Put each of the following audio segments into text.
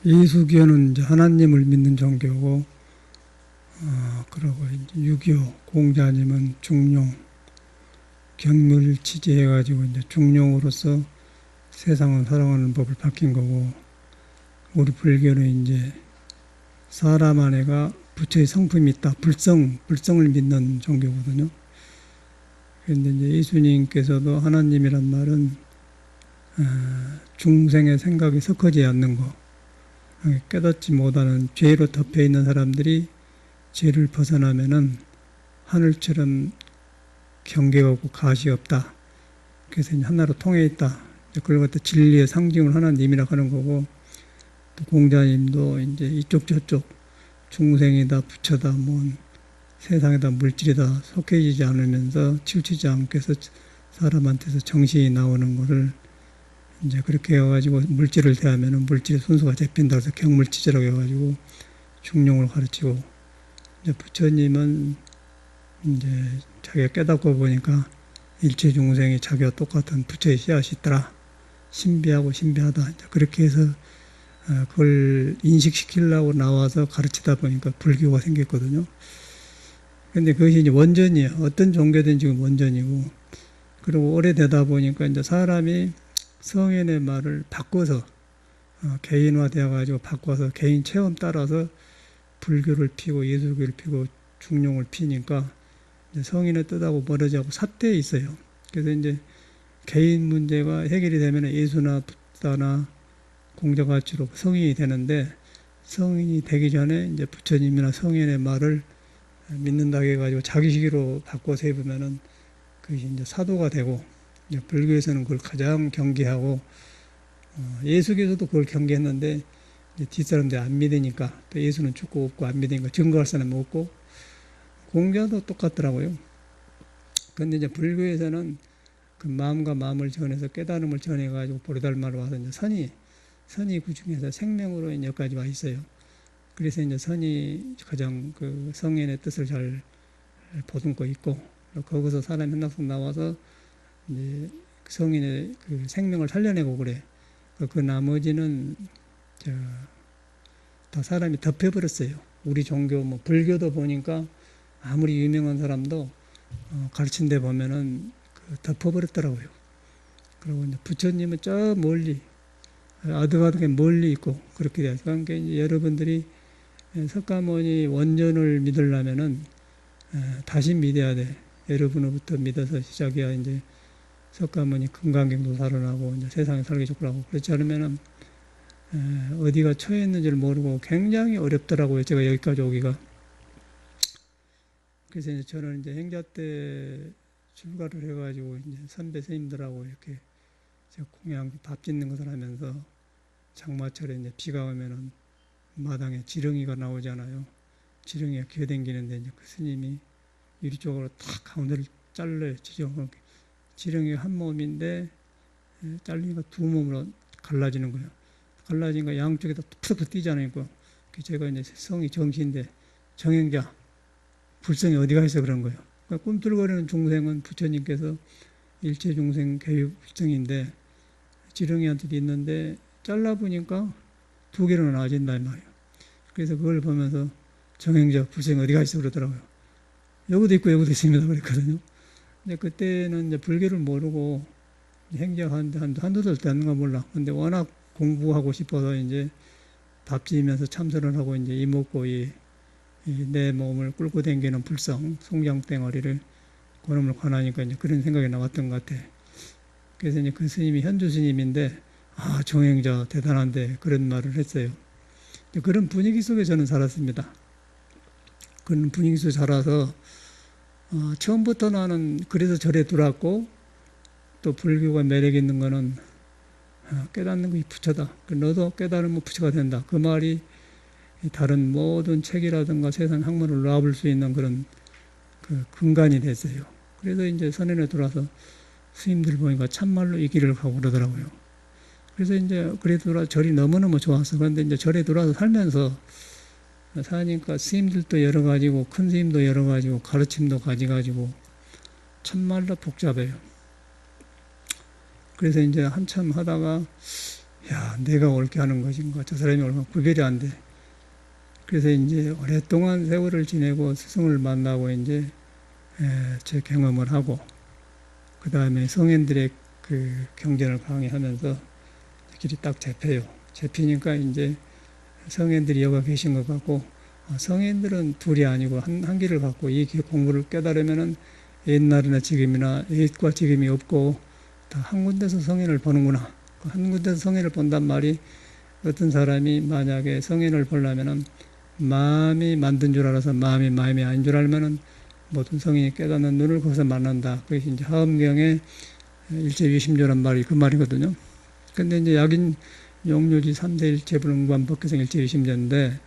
예수교는 이제 하나님을 믿는 종교고, 그리고 이제 유교 공자님은 중용, 경물 취지해가지고 이제 중용으로서 세상을 살아가는 법을 밝힌 거고, 우리 불교는 이제 사람 안에가 부처의 성품이 있다. 불성을 믿는 종교거든요. 그런데 이제 예수님께서도 하나님이란 말은 중생의 생각이 섞어지지 않는 거, 깨닫지 못하는 죄로 덮여 있는 사람들이 죄를 벗어나면은 하늘처럼 경계가 없고 가시 없다. 그래서 이제 하나로 통해 있다. 그걸 갖다 진리의 상징을 하나님이라 하는 거고, 또 공자님도 이제 이쪽 저쪽 중생이다, 부처다, 뭐 세상에다 물질이다 속해지지 않으면서 치우치지 않고 해서 사람한테서 정신이 나오는 거를 이제 그렇게 해가지고 물질을 대하면은 물질의 순서가 잡힌다 해서 경물치제라고 해가지고 중용을 가르치고, 이제 부처님은 이제 자기가 깨닫고 보니까 일체 중생이 자기와 똑같은 부처의 씨앗이 있더라. 신비하고 신비하다. 그렇게 해서 그걸 인식시키려고 나와서 가르치다 보니까 불교가 생겼거든요. 근데 그것이 이제 원전이에요. 어떤 종교든 지금 원전이고, 그리고 오래되다 보니까 이제 사람이 성인의 말을 바꿔서 개인화되어가지고 바꿔서 개인 체험 따라서 불교를 피고 예수교를 피고 중용을 피니까 이제 성인의 뜻하고 멀어지고 삿대에 있어요. 그래서 이제 개인 문제가 해결이 되면 예수나 부다나 공자가치로 성인이 되는데, 성인이 되기 전에 이제 부처님이나 성인의 말을 믿는다고 해가지고 자기식으로 바꿔서 해보면은 그것이 이제 사도가 되고, 이제 불교에서는 그걸 가장 경계하고, 예수교에서도 그걸 경계했는데 이제 뒷사람들이 안 믿으니까, 또 예수는 죽고 없고 안 믿으니까 증거할 사람이 없고, 공자도 똑같더라고요. 그런데 이제 불교에서는 그 마음과 마음을 전해서 깨달음을 전해가지고 보리달마로 와서 이제 선이 그 중에서 생명으로 여기까지 와 있어요. 그래서 이제 선이 가장 그 성인의 뜻을 잘 보듬고 있고, 거기서 사람이 한낙성 나와서 이제 성인의 그 생명을 살려내고 그래. 그 나머지는 다 사람이 덮여버렸어요. 우리 종교, 뭐 불교도 보니까 아무리 유명한 사람도 가르친 데 보면은 덮어버렸더라고요. 그리고 이제 부처님은 저 멀리, 아득아득하게 멀리 있고, 그렇게 돼요. 그러니까 이제 여러분들이 석가모니 원전을 믿으려면은 다시 믿어야 돼. 여러분으로부터 믿어서 시작해야 이제 석가모니 금강경도 살아나고 이제 세상에 살기 좋고 하고, 그렇지 않으면은 어디가 처해 있는지를 모르고 굉장히 어렵더라고요. 제가 여기까지 오기가. 그래서 이제 저는 이제 행자 때 출가를 해가지고 이제 선배 스님들하고 이렇게 공양 밥 짓는 것을 하면서 장마철에 이제 비가 오면은 마당에 지렁이가 나오잖아요. 지렁이가 기어다니는데 이제 그 스님이 유리 쪽으로 탁 가운데를 잘라요. 지렁이가 한 몸인데 잘리니까 두 몸으로 갈라지는 거예요. 갈라지니까 양쪽에다 푸석푸석 뛰잖아요. 제가 이제 성이 정시인데 정행자, 불성이 어디가 있어 그런 거예요. 그러니까 꿈틀거리는 중생은 부처님께서 일체 중생 교육 불성인데 지렁이한테도 있는데 잘라보니까 두 개로 나눠진다 이 말이에요. 그래서 그걸 보면서 정행자, 불성이 어디가 있어 그러더라고요. 여기도 있고 여기도 있습니다 그랬거든요. 근데 그때는 이제 불교를 모르고 행자하는데 한두 달 됐는가 몰라. 근데 워낙 공부하고 싶어서 이제 밥 지으면서 참선을 하고 이제 이먹고 내 몸을 끌고 다니는 불성, 송장땡어리를 그놈을 관하니까 이제 그런 생각이 나왔던 것 같아. 그래서 이제 그 스님이 현주 스님인데, 정행자 대단한데 그런 말을 했어요. 그런 분위기 속에 저는 살았습니다. 그런 분위기 속에 살아서 처음부터 나는 그래서 절에 들어왔고, 또 불교가 매력 있는 거는 깨닫는 것이 부처다. 너도 깨달으면 부처가 된다. 그 말이 다른 모든 책이라든가 세상 학문을 놔볼 수 있는 그런 그 근간이 됐어요. 그래서 이제 선현에 들어와서 스님들 보니까 참말로 이 길을 가고 그러더라고요. 그래서 이제 그래도 절이 너무너무 좋았어. 그런데 이제 절에 들어와서 살면서 사니까 스님들도 여러 가지고 큰 스님도 여러 가지고 가르침도 가지가지고 참말로 복잡해요. 그래서 이제 한참 하다가 야, 내가 옳게 하는 것인가, 저 사람이 옳은 가 구별이 안 돼. 그래서 이제 오랫동안 세월을 지내고 스승을 만나고 이제 제 경험을 하고 그 다음에 성인들의 그 경전을 강의하면서 길이 딱 잡혀요. 잡히니까 이제 성인들이 여가 계신 것 같고 성인들은 둘이 아니고 한 길을 갖고 이 공부를 깨달으면은 옛날이나 지금이나 옛과 지금이 없고 다 한 군데서 성인을 보는구나. 한 군데서 성인을 본단 말이 어떤 사람이 만약에 성인을 보려면은 마음이 만든 줄 알아서 마음이 아닌 줄 알면은 모든 성인이 깨닫는 눈을 거기서 만난다. 그것이 이제 하엄경의 일체유심조란 말이 그 말이거든요. 근데 이제 약인 용료지 3대 일체불응관 법계성 일체유심조인데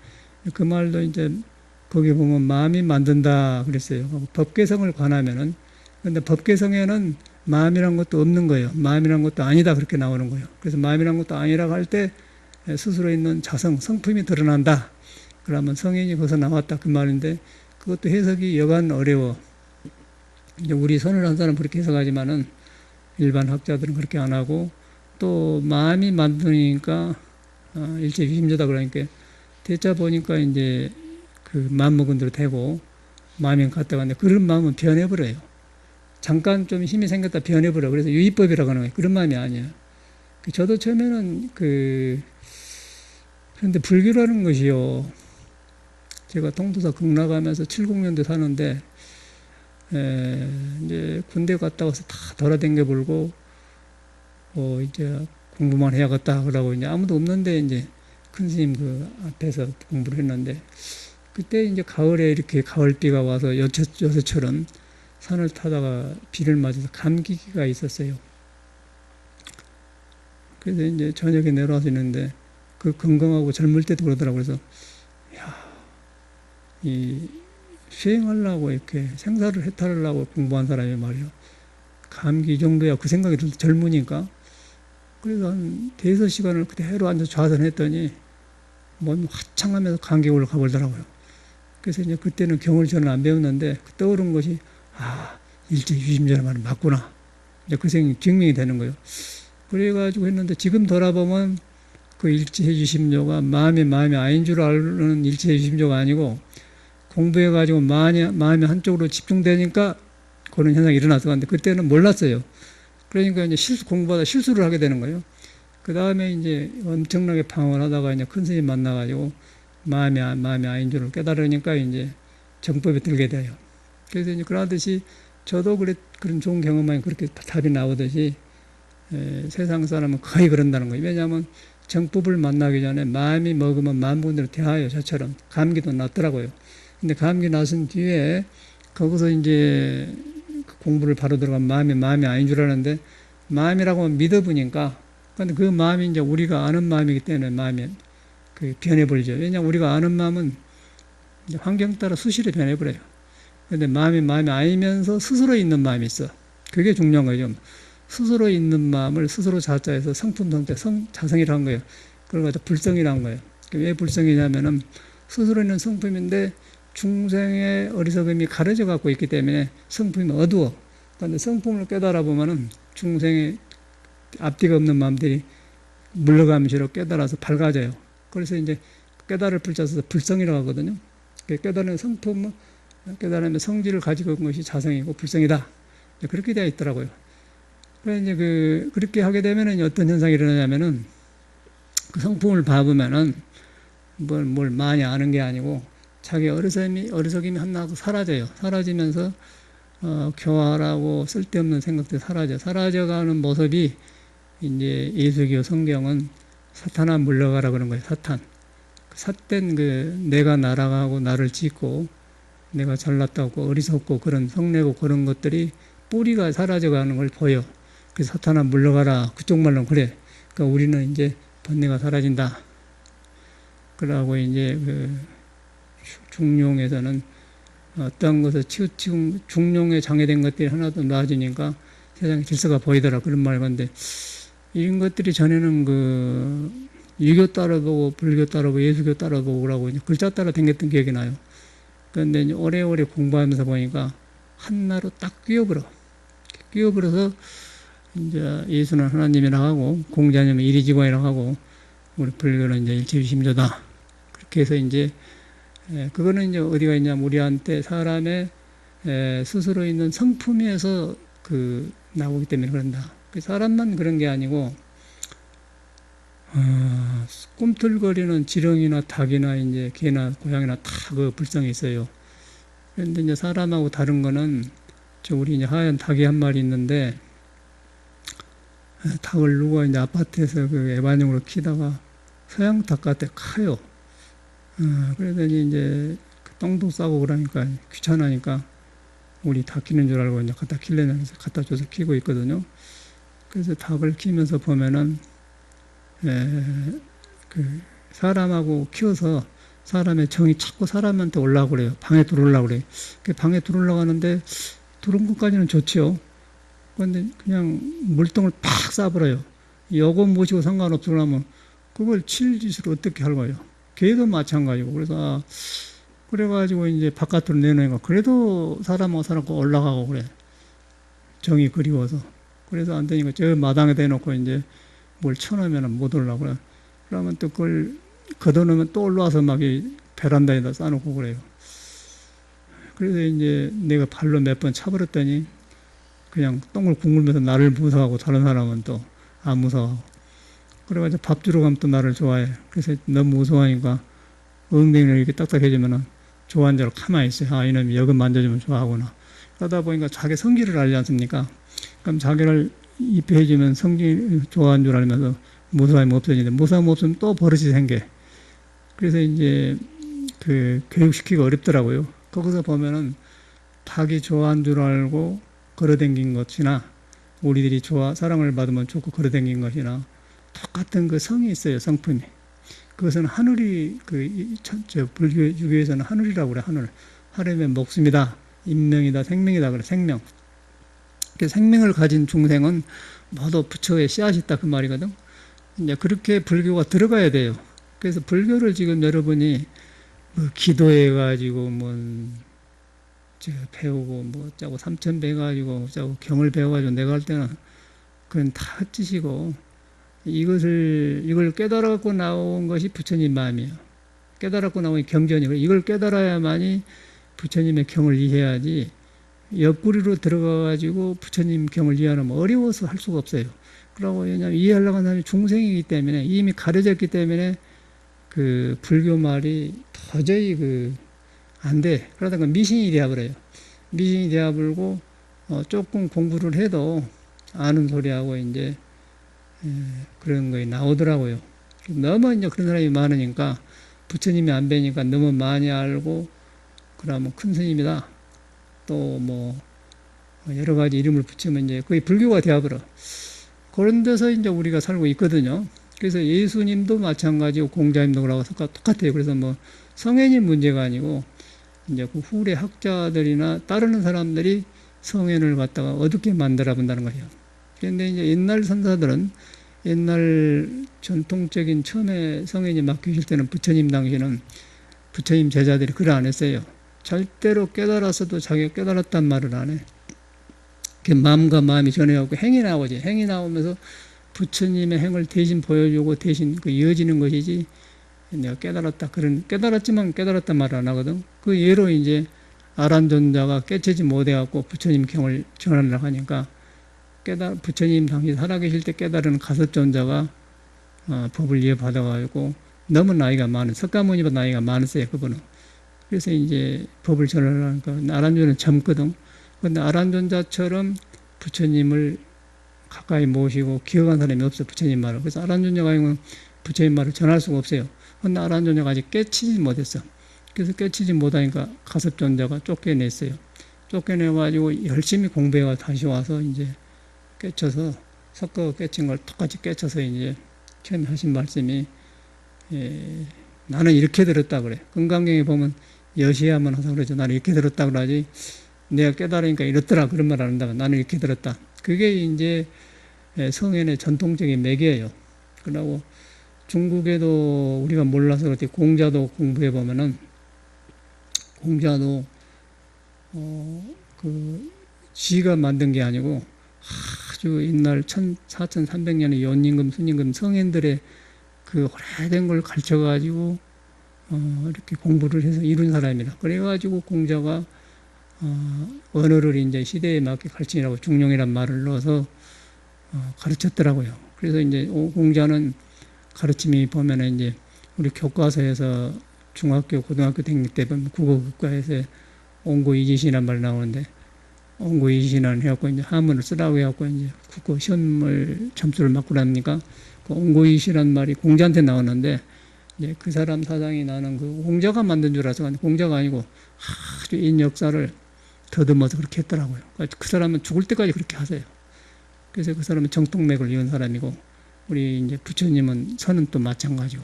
그 말도 이제 거기 보면 마음이 만든다 그랬어요. 법계성을 관하면은 근데 법계성에는 마음이란 것도 없는 거예요. 마음이란 것도 아니다 그렇게 나오는 거예요. 그래서 마음이란 것도 아니라고 할 때 스스로 있는 자성, 성품이 드러난다. 그러면 성인이 거기서 나왔다 그 말인데 그것도 해석이 여간 어려워. 이제 우리 선을 한 사람은 그렇게 해석하지만은 일반 학자들은 그렇게 안 하고 또 마음이 만드니까 일체유심조다 그러니까 대자 보니까 이제 그 마음 먹은 대로 되고 마음이 갔다 갔는데 그런 마음은 변해버려요. 잠깐 좀 힘이 생겼다 변해버려. 그래서 유의법이라고 하는 거예요. 그런 마음이 아니에요. 저도 처음에는 그런데 불교라는 것이요. 제가 통도사 극락하면서 70년대 사는데 이제 군대 갔다 와서 다 돌아댕겨 불고 이제 공부만 해야겠다 그러고 이제 아무도 없는데 이제 큰 스님 그 앞에서 공부를 했는데 그때 이제 가을에 이렇게 가을비가 와서 요새처럼 산을 타다가 비를 맞아서 감기가 있었어요. 그래서 이제 저녁에 내려와서 있는데 그 건강하고 젊을 때도 그러더라고요. 그래서 야, 이 수행하려고 이렇게 생사를 해탈하려고 공부한 사람이 말이야. 감기 이 정도야 그 생각이 들어 젊으니까. 그래서 한 대여섯 시간을 그대로 앉아서 좌선했더니 몸이 화창하면서 감기 올라가 버리더라고요. 그래서 이제 그때는 경을 저는 안 배웠는데 떠오른 것이 일체유심조라는 말이 맞구나. 이제 그 생각이 증명이 되는 거예요. 그래가지고 했는데 지금 돌아보면 그 일체유심조가 마음이 아닌 줄 아는 일체유심조가 아니고 공부해가지고 마음이 한쪽으로 집중되니까 그런 현상이 일어났을 건데 그때는 몰랐어요. 그러니까 이제 공부하다 실수를 하게 되는 거예요. 그 다음에 이제 엄청나게 방황을 하다가 이제 큰 스님 만나가지고 마음이 아닌 줄을 깨달으니까 이제 정법에 들게 돼요. 그래서 이제 그러듯이 저도 그런 좋은 경험만이 그렇게 답이 나오듯이 세상 사람은 거의 그런다는 거예요. 왜냐하면 정법을 만나기 전에 마음이 먹으면 만분대로 대하여 저처럼 감기도 났더라고요. 근데 감기 나선 뒤에 거기서 이제 공부를 바로 들어가면 마음이 아닌 줄 알았는데 마음이라고 믿어보니까 근데 그 마음이 이제 우리가 아는 마음이기 때문에 마음이 변해버리죠. 왜냐하면 우리가 아는 마음은 이제 환경 따라 수시로 변해버려요. 근데 마음이 아니면서 스스로 있는 마음이 있어. 그게 중요한 거죠. 스스로 있는 마음을 스스로 자자해서 성품 성자 자성이라고 한 거예요. 그걸 갖다 불성이라고 한 거예요. 왜 불성이냐면은 스스로 있는 성품인데 중생의 어리석음이 가려져 갖고 있기 때문에 성품이 어두워. 그런데 성품을 깨달아 보면은 중생의 앞뒤가 없는 마음들이 물러가면서 깨달아서 밝아져요. 그래서 이제 깨달을 불자 써서 불성이라고 하거든요. 깨달은 성품은 깨달으면 성질을 가지고 있는 것이 자성이고 불성이다. 그렇게 되어 있더라고요. 그래서 이제 그렇게 하게 되면은 어떤 현상이 일어나냐면은 그 성품을 봐보면은 뭘 많이 아는 게 아니고 자기 어리석임이 하나도 사라져요. 사라지면서 교활하고 쓸데없는 생각들이 사라져가는 모습이 이제 예수교 성경은 사탄아 물러가라 그런 거예요. 사탄. 삿된 내가 날아가고 나를 짓고 내가 잘났다고 어리석고 그런 성내고 그런 것들이 뿌리가 사라져가는 걸 보여. 그래서 사탄아 물러가라. 그쪽 말로는 그래. 그러니까 우리는 이제 번뇌가 사라진다. 그러고 이제 중용에서는 어떤 것을 치우치고 중용에 장애된 것들이 하나도 나아지니까 세상의 질서가 보이더라. 그런 말 건데 이런 것들이 전에는 유교 따라보고 불교 따라보고 예수교 따라보고 그러고 글자 따라 댕겼던 기억이 나요. 그런데 이제 오래오래 공부하면서 보니까 한나로 딱 끼어버려서 이제 예수는 하나님이라고 하고 공자님은 이리지광이라고 하고 우리 불교는 이제 일체유심조다. 그렇게 해서 이제 그거는 이제 어디가 있냐면 우리한테 사람의 스스로 있는 성품에서 그 나오기 때문에 그런다. 사람만 그런 게 아니고 꿈틀거리는 지렁이나 닭이나 이제 개나 고양이나 다 그 불성이 있어요. 그런데 이제 사람하고 다른 거는 우리 이제 하얀 닭이 한 마리 있는데 닭을 누가 이제 아파트에서 그 애완용으로 키다가 서양 닭 같아 커요. 그러더니 이제 똥도 싸고 그러니까 귀찮으니까 우리 닭 키는 줄 알고 이제 갖다 키려고 해서 갖다 줘서 키고 있거든요. 그래서 닭을 키면서 보면은 그 사람하고 키워서 사람의 정이 자꾸 사람한테 올라오고 그래요. 방에 들어오려고 그래요. 방에 들어오려고 하는데 들어온 것까지는 좋지요. 그런데 그냥 물통을 팍 쏴버려요. 여고 모시고 상관없어 그러면 그걸 칠 짓을 어떻게 할 거예요. 걔도 마찬가지고. 그래가지고 이제 바깥으로 내놓으니까 그래도 사람하고 올라가고 그래. 정이 그리워서. 그래서 안 되니까 저 마당에 대놓고 이제 뭘 쳐놓으면 못 올라오고 그래. 그러면 또 그걸 걷어놓으면 또 올라와서 막 이 베란다에다 싸놓고 그래요. 그래서 이제 내가 발로 몇 번 차버렸더니 그냥 똥을 굶으면서 나를 무서워하고 다른 사람은 또 안 무서워하고. 그래가지고 밥 주러 가면 또 나를 좋아해. 그래서 너무 무서워하니까 엉덩이를 이렇게 딱딱해지면은 좋아하는 대로 가만히 있어요. 아, 이놈이 여기 만져주면 좋아하구나. 그러다 보니까 자기 성질을 알지 않습니까? 그럼 자기를 입혀해주면 성질 좋아하는 줄 알면서 무서움이 없어지는데 무서움 없으면 또 버릇이 생겨. 그래서 이제 그 교육시키기가 어렵더라고요. 거기서 보면은 닭이 좋아하는 줄 알고 걸어댕긴 것이나 우리들이 사랑을 받으면 좋고 걸어댕긴 것이나 똑같은 그 성이 있어요. 성품이. 그것은 하늘이 불교 유교에서는 하늘이라고 그래. 하늘의 목숨이다, 인명이다, 생명이다 그래. 생명. 생명을 가진 중생은 모두 부처의 씨앗이 있다 그 말이거든. 이제 그렇게 불교가 들어가야 돼요. 그래서 불교를 지금 여러분이 뭐 기도해가지고 배우고 짜고 삼천 배가지고 짜고 경을 배워가지고 내가 할 때는 그건 다 헛짓이고 이걸 깨달아갖고 나온 것이 부처님 마음이에요. 깨달았고 나온 경전이고 이걸 깨달아야만이 부처님의 경을 이해하지 옆구리로 들어가가지고 부처님 경을 이해하면 어려워서 할 수가 없어요. 그러고 왜냐하면 이해하려고 하는 사람이 중생이기 때문에 이미 가려졌기 때문에 그 불교 말이 도저히 안 돼. 그러다가 미신이 되어버려요. 미신이 되어버리고 조금 공부를 해도 아는 소리하고 이제 그런 거에 나오더라고요. 너무 이제 그런 사람이 많으니까 부처님이 안 뵈니까 너무 많이 알고 그러면 큰 스님이다. 또 여러 가지 이름을 붙이면 이제 거의 불교가 되어버려. 그런 데서 이제 우리가 살고 있거든요. 그래서 예수님도 마찬가지고 공자님도 그러고 똑같아요. 그래서 성현이 문제가 아니고 이제 그 후래 학자들이나 따르는 사람들이 성현을 갖다가 어둡게 만들어 본다는 거예요. 그런데 이제 옛날 선사들은 옛날 전통적인 처음에 성현이 맡기실 때는 부처님 당시에는 부처님 제자들이 그걸 안 했어요. 절대로 깨달았어도 자기가 깨달았단 말을 안 해. 마음과 마음이 전해갖고 행이 나오지. 행이 나오면서 부처님의 행을 대신 보여주고 대신 이어지는 것이지 내가 깨달았다. 깨달았지만 깨달았단 말을 안 하거든. 그 예로 이제 아란존자가 깨치지 못해갖고 부처님 경을 전하려고 하니까 부처님 당시 살아계실 때 깨달은 가섭존자가 법을 이어받아가지고 너무 나이가 많은 석가모니보다 나이가 많았어요. 그분은. 그래서 이제 법을 전하려니까 아란존자는 젊거든. 그런데 아란존자처럼 부처님을 가까이 모시고 기억한 사람이 없어. 부처님 말을. 그래서 아란존자가 부처님 말을 전할 수가 없어요. 그런데 아란존자가 아직 깨치지 못했어. 그래서 깨치지 못하니까 가섭존자가 쫓겨냈어요. 쫓겨내가지고 열심히 공부해가 다시 와서 이제 깨쳐서 석가가 깨친 걸 똑같이 깨쳐서 이제 처음에 하신 말씀이 나는 이렇게 들었다 그래. 금강경에 보면 여시야만 하서 그러죠. 나는 이렇게 들었다 그러지. 내가 깨달으니까 이렇더라 그런 말 안 한다가 나는 이렇게 들었다. 그게 이제 성현의 전통적인 매개예요. 그러고 중국에도 우리가 몰라서 그렇지 공자도 공부해 보면은 공자도 지가 만든 게 아니고 아주 옛날 4,300년의 연임금, 순임금 성인들의 그 오래된 걸 가르쳐가지고 이렇게 공부를 해서 이룬 사람이라. 그래가지고 공자가 언어를 이제 시대에 맞게 가르치라고 중용이란 말을 넣어서 가르쳤더라고요. 그래서 이제 공자는 가르침이 보면은 이제 우리 교과서에서 중학교, 고등학교 다닐 때 보면 국어국가에서 온고이지시란 말 나오는데 온고이지시란 해갖고 이제 하문을 쓰라고 해갖고 이제 국어 시험을 점수를 맞고 나니까 그 온고이시란 말이 공자한테 나오는데 이제 그 사람 사상이 나는 그 공자가 만든 줄 알았어. 공자가 아니고 아주 인 역사를 더듬어서 그렇게 했더라고요. 그 사람은 죽을 때까지 그렇게 하세요. 그래서 그 사람은 정통맥을 이은 사람이고 우리 이제 부처님은 선은 또 마찬가지고.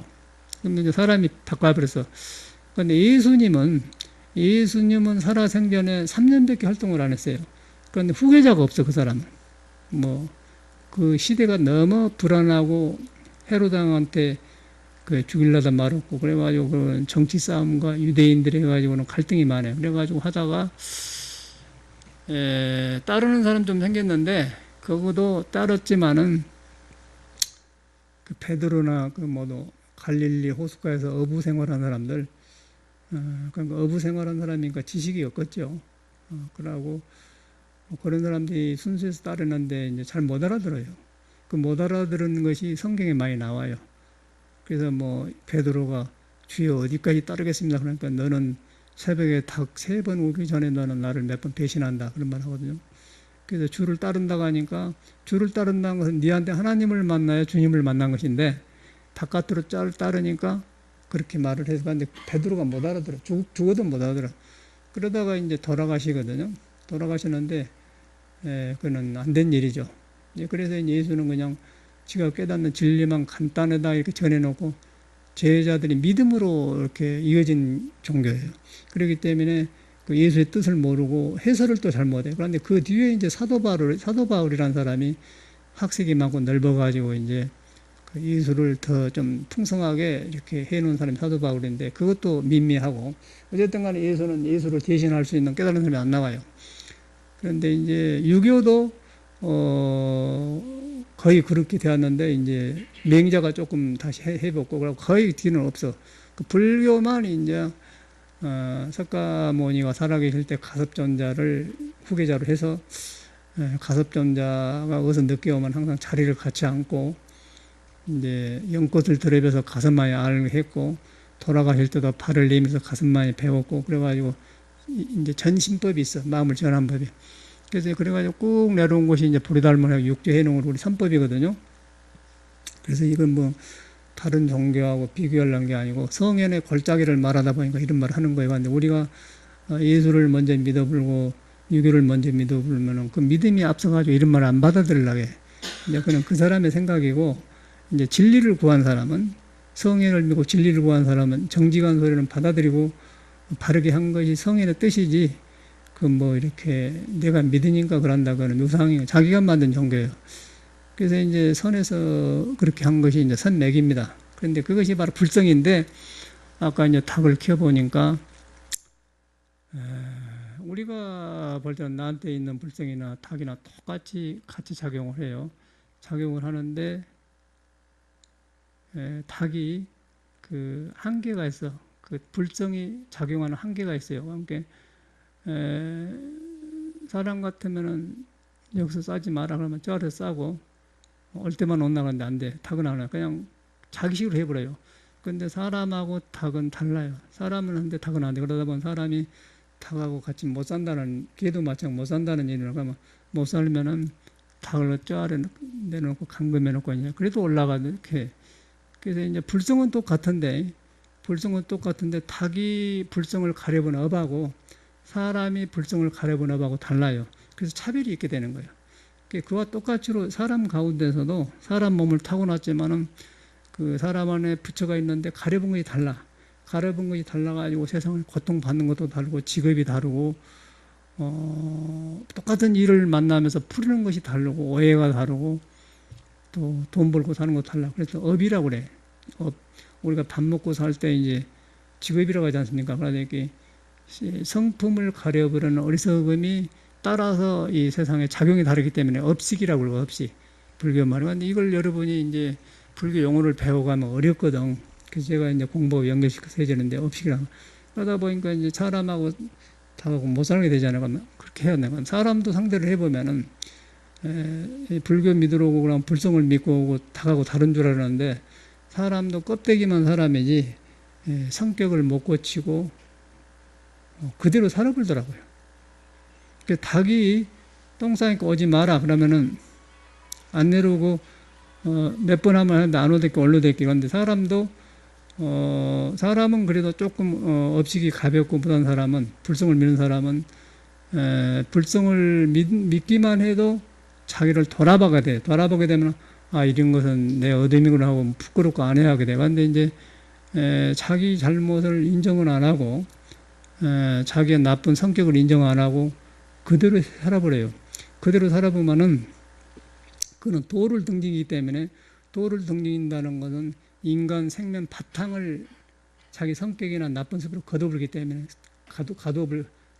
근데 이제 사람이 바꿔버렸어. 근데 예수님은 살아생전에 3년밖에 활동을 안 했어요. 그런데 후계자가 없어, 그 사람은. 그 시대가 너무 불안하고 헤로당한테 죽이려다 말았고, 그래가지고 그 정치 싸움과 유대인들이 해가지고는 갈등이 많아요. 그래가지고 하다가, 따르는 사람 좀 생겼는데, 그것도 따랐지만은, 그 베드로나 갈릴리 호숫가에서 어부 생활한 사람들, 그러니까 어부 생활한 사람이니까 지식이 없겠죠. 그러고 그런 사람들이 순수해서 따르는데 이제 잘 못 알아들어요. 그 못 알아들은 것이 성경에 많이 나와요. 그래서 베드로가 주여 어디까지 따르겠습니다. 그러니까 너는 새벽에 닭 3번 오기 전에 너는 나를 몇 번 배신한다. 그런 말 하거든요. 그래서 주를 따른다고 하니까 주를 따른다는 것은 네한테 하나님을 만나야 주님을 만난 것인데 바깥으로 따르니까 그렇게 말을 해서 근데 베드로가 못 알아들어. 죽어도 못 알아들어. 그러다가 이제 돌아가시거든요. 돌아가시는데 그는 안 된 일이죠. 그래서 예수는 그냥 지가 깨닫는 진리만 간단하다 이렇게 전해놓고 제자들이 믿음으로 이렇게 이어진 종교예요. 그렇기 때문에 그 예수의 뜻을 모르고 해설을 또 잘 못해요. 그런데 그 뒤에 이제 사도 바울이라는 사람이 학식이 많고 넓어가지고 이제 그 예수를 더 좀 풍성하게 이렇게 해놓은 사람이 사도 바울인데 그것도 민미하고 어쨌든 간에 예수를 대신할 수 있는 깨달은 사람이 안 나와요. 그런데 이제 유교도 거의 그렇게 되었는데 이제 맹자가 조금 다시 해봤고 그리고 거의 뒤는 없어. 그 불교만 이제 석가모니가 살아계실 때 가섭존자를 후계자로 해서 가섭존자가 어디서 늦게 오면 항상 자리를 같이 앉고 이제 연꽃을 들여벼서 가슴만에 알을 했고 돌아가실 때도 발을 내밀어서 가슴만에 배웠고 그래가지고 이제 전신법이 있어. 마음을 전한 법이. 그래서 그래가지고 꾹 내려온 곳이 이제 보리달문하고 육조해놓은 우리 삼법이거든요. 그래서 이건 다른 종교하고 비교하려는 게 아니고 성현의 골짜기를 말하다 보니까 이런 말을 하는 거예요. 근데 우리가 예수를 먼저 믿어불고 유교를 먼저 믿어불면은 그 믿음이 앞서가지고 이런 말을 안 받아들이려고 해. 이제 그는 그 사람의 생각이고 이제 진리를 구한 사람은 성현을 믿고 진리를 구한 사람은 정직한 소리는 받아들이고 바르게 한 것이 성현의 뜻이지 이렇게 내가 믿으니까 그런다 그는 유상이고 자기가 만든 종교예요. 그래서 이제 선에서 그렇게 한 것이 이제 선맥입니다. 그런데 그것이 바로 불성인데 아까 이제 닭을 키워보니까 우리가 볼 때는 나한테 있는 불성이나 닭이나 똑같이 같이 작용을 해요. 작용을 하는데 닭이 그 한계가 있어. 그 불성이 작용하는 한계가 있어요. 그러니까 사람 같으면은 여기서 싸지 마라 그러면 저 아래서 싸고 올 때만 못 나가는데 안 돼. 닭은 안 해. 그냥 자기식으로 해버려요. 근데 사람하고 닭은 달라요. 사람은 하는데 닭은 안 돼. 그러다 보면 사람이 닭하고 같이 못 산다는, 개도 마찬가지 못 산다는 얘기를 하면 못 살면은 닭을 저 아래 내놓고 감금해 놓고 이제 그래도 올라가도 이렇게. 그래서 이제 불성은 똑같은데 닭이 불성을 가려본 업하고 사람이 불성을 가려본 업하고 달라요. 그래서 차별이 있게 되는 거예요. 그와 똑같이로 사람 가운데서도 사람 몸을 타고났지만은 그 사람 안에 부처가 있는데 가려본 것이 달라. 가려본 것이 달라가지고 세상을 고통받는 것도 다르고 직업이 다르고 똑같은 일을 만나면서 풀리는 것이 다르고 오해가 다르고 또 돈 벌고 사는 것도 달라. 그래서 업이라고 그래. 업. 우리가 밥 먹고 살 때 이제 직업이라고 하지 않습니까? 그러니까 성품을 가려버리는 어리석음이 따라서 이 세상에 작용이 다르기 때문에 업식이라고 그러고 업식. 불교 말이면 근데 이걸 여러분이 이제 불교 용어를 배워가면 어렵거든. 그래서 제가 이제 공부 연결시켜서 해주는데 업식이라고. 그러다 보니까 이제 사람하고 다하고 못 살게 되잖아요. 그러면 그렇게 해야 되는 건 사람도 상대를 해보면은 불교 믿으러 오고 그럼 불성을 믿고 오고 다가고 다른 줄 알았는데 사람도 껍데기만 사람이지 성격을 못 고치고 그대로 살아버리더라고요. 닭이 똥 싸니까 오지 마라 그러면은 안 내려오고 몇 번 하면 하는데 안 오대끼 올라대끼 그런데 사람도 사람은 그래도 조금 업식이 가볍고 못한 사람은 불성을 믿는 사람은 불성을 믿기만 해도 자기를 돌아보게 돼. 돌아보게 되면 아 이런 것은 내 어둠이구나 하고 부끄럽고 안 해야 하게 돼. 근데 이제 자기 잘못을 인정을 안 하고 자기의 나쁜 성격을 인정 안 하고 그대로 살아버려요. 그대로 살아보면은 그는 도를 등지기 때문에 도를 등진다는 것은 인간 생명 바탕을 자기 성격이나 나쁜 습으로 걷어버리기 때문에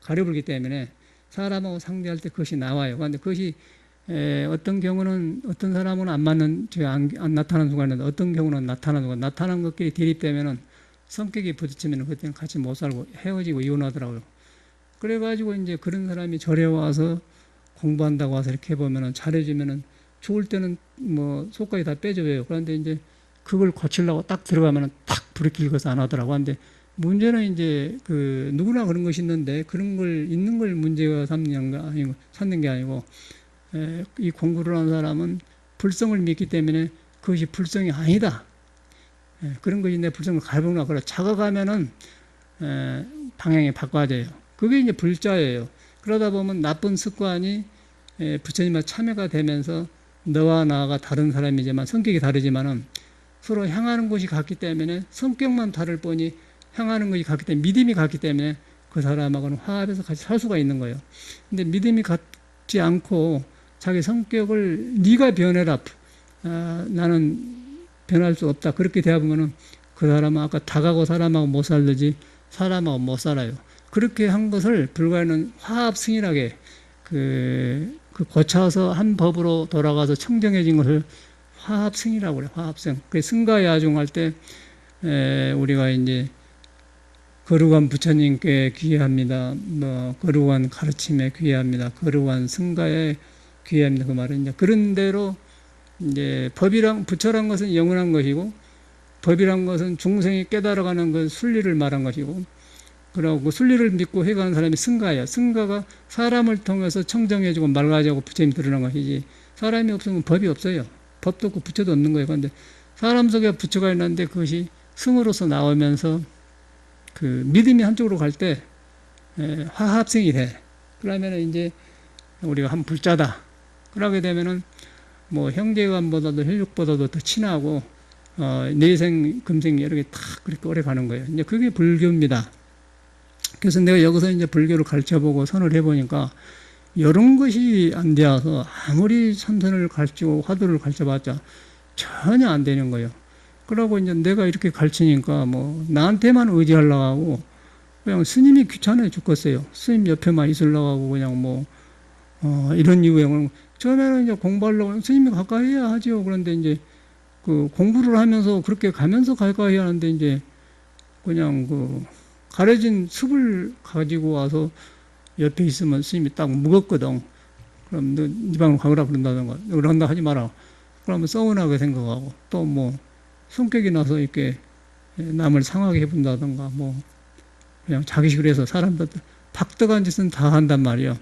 가려버리기 때문에 사람하고 상대할 때 그것이 나와요. 그런데 그것이 어떤 경우는 어떤 사람은 안 맞는 안 나타나는 순간 있는데 어떤 경우는 나타나는 순간 나타난 것끼리 대립되면은 성격이 부딪히면 그때는 같이 못 살고 헤어지고 이혼하더라고요. 그래가지고 이제 그런 사람이 절에 와서 공부한다고 와서 이렇게 해보면은 잘해주면은 좋을 때는 뭐 속까지 다 빼줘요. 그런데 이제 그걸 고치려고 딱 들어가면은 탁 불이 길거서 안 하더라고. 근데 문제는 이제 그 누구나 그런 것이 있는데 그런 걸 있는 걸 문제가 삼는 게 아니고 이 공부를 한 사람은 불성을 믿기 때문에 그것이 불성이 아니다. 그런 것이 내 불성을 가볍구나. 그래 작아가면은 방향이 바꿔져요. 그게 이제 불자예요. 그러다 보면 나쁜 습관이 부처님과 참여가 되면서 너와 나가 다른 사람이지만 성격이 다르지만은 서로 향하는 곳이 같기 때문에 성격만 다를 뿐이 향하는 것이 같기 때문에 믿음이 같기 때문에 그 사람하고는 화합해서 같이 살 수가 있는 거예요. 근데 믿음이 같지 않고 자기 성격을 네가 변해라. 나는 변할 수 없다. 그렇게 되어보면은 그 사람은 아까 닭하고 사람하고 못 살듯이 사람하고 못 살아요. 그렇게 한 것을 불가는 화합승이라게 그 고쳐서 한 법으로 돌아가서 청정해진 것을 화합승이라고 그래요. 화합승. 그 승가야중할 때 우리가 이제 거룩한 부처님께 귀의합니다. 뭐 거룩한 가르침에 귀의합니다. 거룩한 승가에 귀의합니다. 그 말은 이제 그런 대로 이제 법이란 부처란 것은 영원한 것이고 법이란 것은 중생이 깨달아가는 그 순리를 말한 것이고 그러고 순리를 믿고 해가는 사람이 승가예요. 승가가 사람을 통해서 청정해주고 맑아지고 부처님 드러난 것이지 사람이 없으면 법이 없어요. 법도 없고 부처도 없는 거예요. 그런데 사람 속에 부처가 있는데 그것이 승으로서 나오면서 그 믿음이 한쪽으로 갈 때 화합승이 돼. 그러면 이제 우리가 한 불자다. 그러게 되면은 뭐 형제간보다도 혈육보다도 더 친하고 내생 금생 여러 개 다 그렇게 오래 가는 거예요. 이제 그게 불교입니다. 그래서 내가 여기서 이제 불교를 가르쳐보고 선을 해보니까 이런 것이 안 되어서 아무리 선선을 가르치고 화두를 가르쳐봤자 전혀 안 되는 거예요. 그러고 이제 내가 이렇게 가르치니까 뭐 나한테만 의지하려고 하고 그냥 스님이 귀찮아요 죽겠어요. 스님 옆에만 있으려고 하고 그냥 뭐 이런 이유에 처음에는 이제 공부하려고 스님이 가까이 해야 하죠. 그런데 이제 그 공부를 하면서 그렇게 가면서 가까이 하는데 이제 그냥 그 가려진 숲을 가지고 와서 옆에 있으면 스님이 딱 무겁거든. 그럼 너 네 방으로 가거라 그런다던가 그런다 하지 마라. 그러면 서운하게 생각하고 또 뭐 성격이 나서 이렇게 남을 상하게 해본다던가 뭐 그냥 자기식으로 해서 사람들 박덕한 짓은 다 한단 말이에요.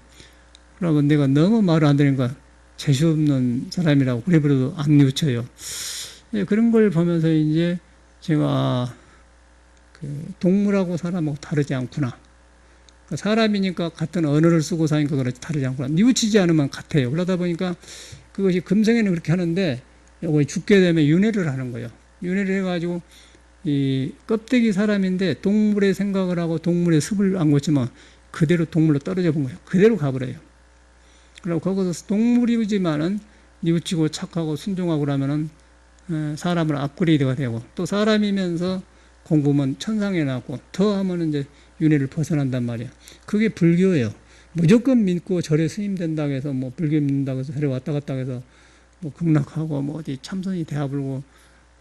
그러면 내가 너무 말을 안 들으니까 재수없는 사람이라고 그래버려도 안 뉘우쳐요. 그런 걸 보면서 이제 제가 그 동물하고 사람하고 다르지 않구나. 사람이니까 같은 언어를 쓰고 사니까 그렇지 다르지 않구나. 뉘우치지 않으면 같아요. 그러다 보니까 그것이 금생에는 그렇게 하는데 요거 죽게 되면 윤회를 하는 거예요. 윤회를 해가지고 이 껍데기 사람인데 동물의 생각을 하고 동물의 습을 안 고치면 그대로 동물로 떨어져 본 거예요. 그대로 가버려요. 그리고 거기서 동물이지만은 뉘우치고 착하고 순종하고 그러면은 사람을 업그레이드가 되고 또 사람이면서 공부면 천상에 나고 더 하면 이제 윤회를 벗어난단 말이에요. 그게 불교예요. 무조건 믿고 절에 스님 된다고 해서 뭐 불교 믿는다고 해서 절에 왔다 갔다 해서 뭐 극락하고 뭐 어디 참선이 대화불고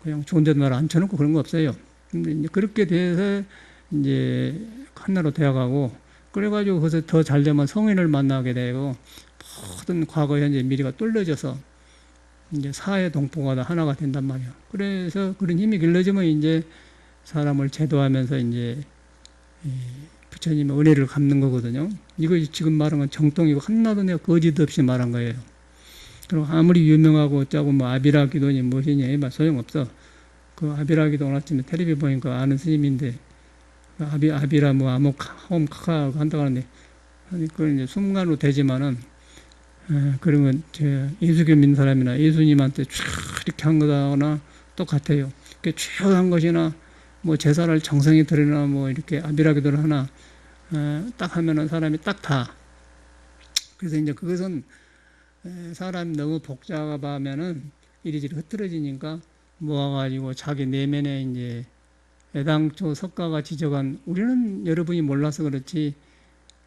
그냥 좋은 데도 날 앉혀놓고 그런 거 없어요. 근데 이제 그렇게 돼서 이제 한나로 되어가고 그래가지고 거기서 더 잘 되면 성인을 만나게 되고 모든 과거 현재 미래가 뚫려져서 이제 사회 동포가 다 하나가 된단 말이야. 그래서 그런 힘이 길러지면 이제 사람을 제도하면서 이제 부처님의 은혜를 갚는 거거든요. 이거 지금 말한 건 정통이고 하나도 내가 거짓 없이 말한 거예요. 그리고 아무리 유명하고 어쩌고 뭐 아비라 기도니 무엇이니 소용없어. 그 아비라 기도 오늘 아침에 텔레비 보니까 아는 스님인데 아비라 뭐 아목 홈카카 한다고 하는데 그건 이제 순간으로 되지만은 그런 건 예수교 믿는 사람이나 예수님한테 쫙 이렇게 한 거나 똑같아요. 쭉 한 것이나 뭐 제사를 정성히 드리나 뭐 이렇게 아비라 기도를 하나 딱 하면은 사람이 딱 다. 그래서 이제 그것은 사람이 너무 복잡하면은 이리저리 흐트러지니까 모아가지고 자기 내면에 이제 애당초 석가가 지적한 우리는 여러분이 몰라서 그렇지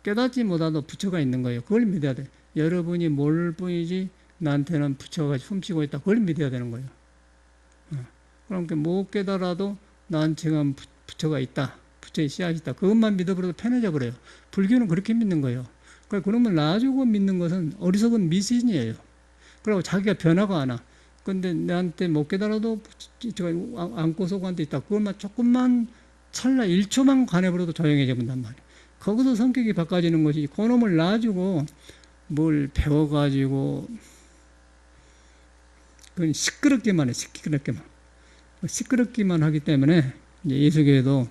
깨닫지 못하도 부처가 있는 거예요. 그걸 믿어야 돼. 여러분이 모를 뿐이지 나한테는 부처가 숨쉬고 있다. 그걸 믿어야 되는 거예요. 그러니까 못 깨달아도 난 지금 부처가 있다. 부처의 씨앗이 있다. 그것만 믿어버려도 편해져 버려요. 불교는 그렇게 믿는 거예요. 그러니까 그러면 놔주고 믿는 것은 어리석은 미신이에요. 그리고 자기가 변화가 안 와. 근데 내한테 못 깨달아도 제가 안고서 한테 있다. 그것만 조금만 찰나 1초만 관해버려도 조용해져 본단 말이에요. 거기서 성격이 바꿔지는 것이 그놈을 놔주고 뭘 배워가지고 그건 시끄럽기만 해. 시끄럽기만 하기 때문에 이제 예수교에도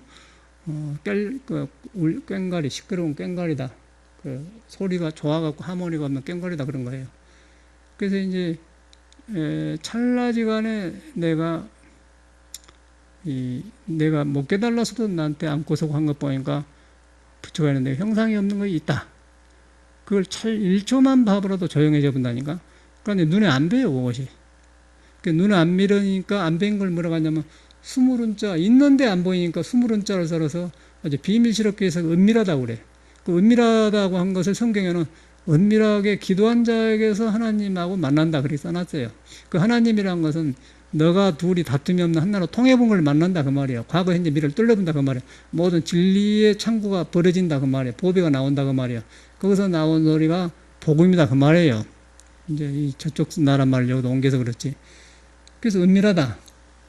꽹과리 시끄러운 꽹과리다. 그 소리가 좋아갖고 하모니가 없는 꽹과리다 그런 거예요. 그래서 이제 찰나지간에 내가 못 깨달아서도 나한테 안고서 한 것 보니까 부처가 있는데 형상이 없는 거 있다. 그걸 1초만 봐보라도 조용해져 본다니까. 그런데 눈에 안 배요 그것이. 눈에 안 밀으니까 안 배인 걸 뭐라고 하냐면 스물은 자 있는데 안 보이니까 스물은 자를 써서 아주 비밀스럽게 해서 은밀하다고 그래. 그 은밀하다고 한 것을 성경에는 은밀하게 기도한 자에게서 하나님하고 만난다 그렇게 써놨어요. 그 하나님이란 것은 너가 둘이 다툼이 없는 하나로 통해본 걸 만난다 그 말이에요. 과거 현재 미래를 뚫려본다 그 말이에요. 모든 진리의 창구가 벌어진다 그 말이에요. 보배가 나온다 그 말이에요. 거기서 나온 소리가 복음이다 그 말이에요. 이제 저쪽 나라 말을 여기도 옮겨서 그렇지. 그래서 은밀하다.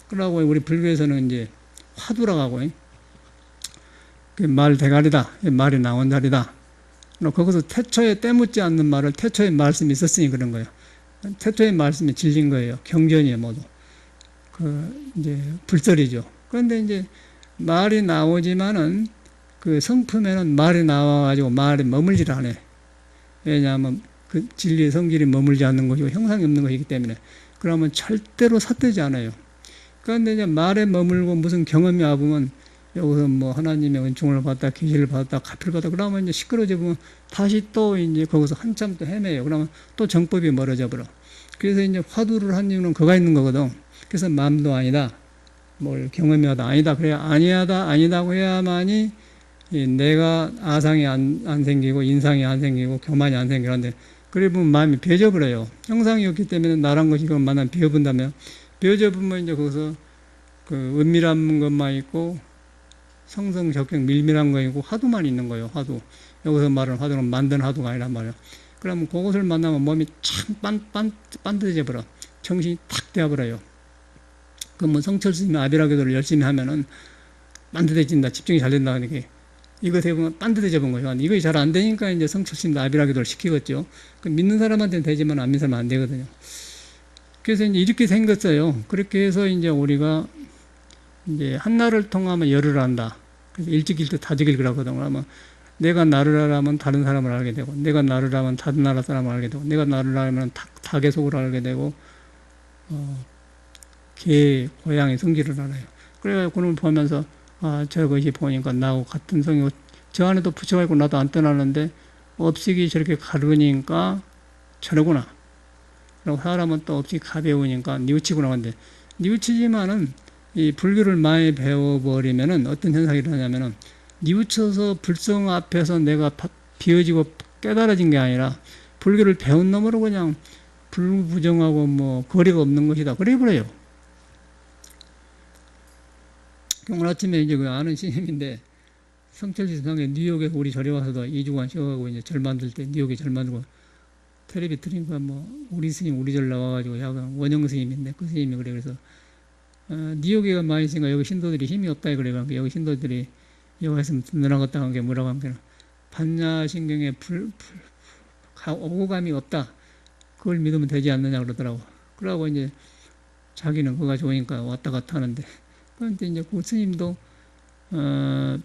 그러고 우리 불교에서는 이제 화두라고 하고 그 말 대가리다. 말이 나온 자리다. 거기서 태초에 때묻지 않는 말을 태초에 말씀이 있었으니 그런 거예요. 태초에 말씀이 진리인 거예요. 경전이에요, 모두. 이제 불설이죠. 그런데 이제 말이 나오지만은 그 성품에는 말이 나와가지고 말이 머물지를 않아요. 왜냐하면 그 진리의 성질이 머물지 않는 것이고 형상이 없는 것이기 때문에. 그러면 절대로 삿되지 않아요. 그런데 이제 말에 머물고 무슨 경험이 와보면 여기서 뭐 하나님의 은총을 받았다, 계시를 받았다, 가피를 받았다, 그러면 이제 시끄러져 보면 다시 또 이제 거기서 한참 또 헤매요. 그러면 또 정법이 멀어져 버려. 그래서 이제 화두를 한 이유는 그가 있는 거거든. 그래서 마음도 아니다, 뭘 경험이 하다, 아니다, 그래야 아니다고 해야만이 내가 아상이 안 생기고, 인상이 안 생기고, 교만이 안 생기는데, 그래 보면 마음이 비어져버려요. 형상이 없기 때문에 나란 것이 그걸 만나면 비어본다면, 비어져보면 이제 거기서 그 은밀한 것만 있고, 성성적경 밀밀한 거 있고 화두만 있는 거예요. 화두. 여기서 말하는 화두는 만든 화두가 아니란 말이에요. 그러면 그것을 만나면 몸이 참 반듯해져 버려. 정신이 탁 되어버려요. 그러면 성철 스님이 아비라기도를 열심히 하면은 반듯해진다. 집중이 잘 된다. 그러니까 이거 대부분 반듯해져 본 거예요. 이거 잘 안 되니까 이제 성철 스님도 아비라기도를 시키겠죠. 믿는 사람한테는 되지만 안 믿는 사람은 안 되거든요. 그래서 이제 이렇게 생겼어요. 그렇게 해서 이제 우리가 이제 한나를 통하면 열을 안다. 그래서 일찍일득 다득일 거라거든. 그러면 내가 나를 알면 다른 사람을 알게 되고, 내가 나를 알면 다른 나라 사람을 알게 되고, 내가 나를 알면 닭의 속을 알게 되고, 개, 고양이 성질을 알아요. 그래가지고 그걸 보면서 저것이 보니까 나하고 같은 성이고, 저 안에도 부처가 있고 나도 안 떠나는데 업식이 저렇게 가르니까 저러구나. 그리고 사람은 또 업식이 가벼우니까 뉘우치구나. 근데 뉘우치지만은 이 불교를 많이 배워버리면은 어떤 현상이 일어나냐면은 뉘우쳐서 불성 앞에서 내가 비어지고 깨달아진 게 아니라 불교를 배운 놈으로 그냥 불부정하고 뭐 거리가 없는 것이다. 그래 버려요. 오늘 아침에 이제 그 아는 스님인데 성철지상에 뉴욕에서 우리 절에 와서도 2주간 쉬어가고 이제 절 만들 때 뉴욕에 절 만들고 텔레비 틀으니까 뭐 우리 스님 우리 절 나와가지고 야간 원영 스님인데 그 스님이 그래 그래서 뉴욕에 많이 있으니까 여기 신도들이 힘이 없다 그래 그러니까 여기 신도들이 여기 있으면 늘어나갔다 한 게 뭐라고 하면 반야신경에 오감이 없다. 그걸 믿으면 되지 않느냐 그러더라고. 그러고 이제 자기는 그거가 좋으니까 왔다 갔다 하는데 그런데 이제 그 스님도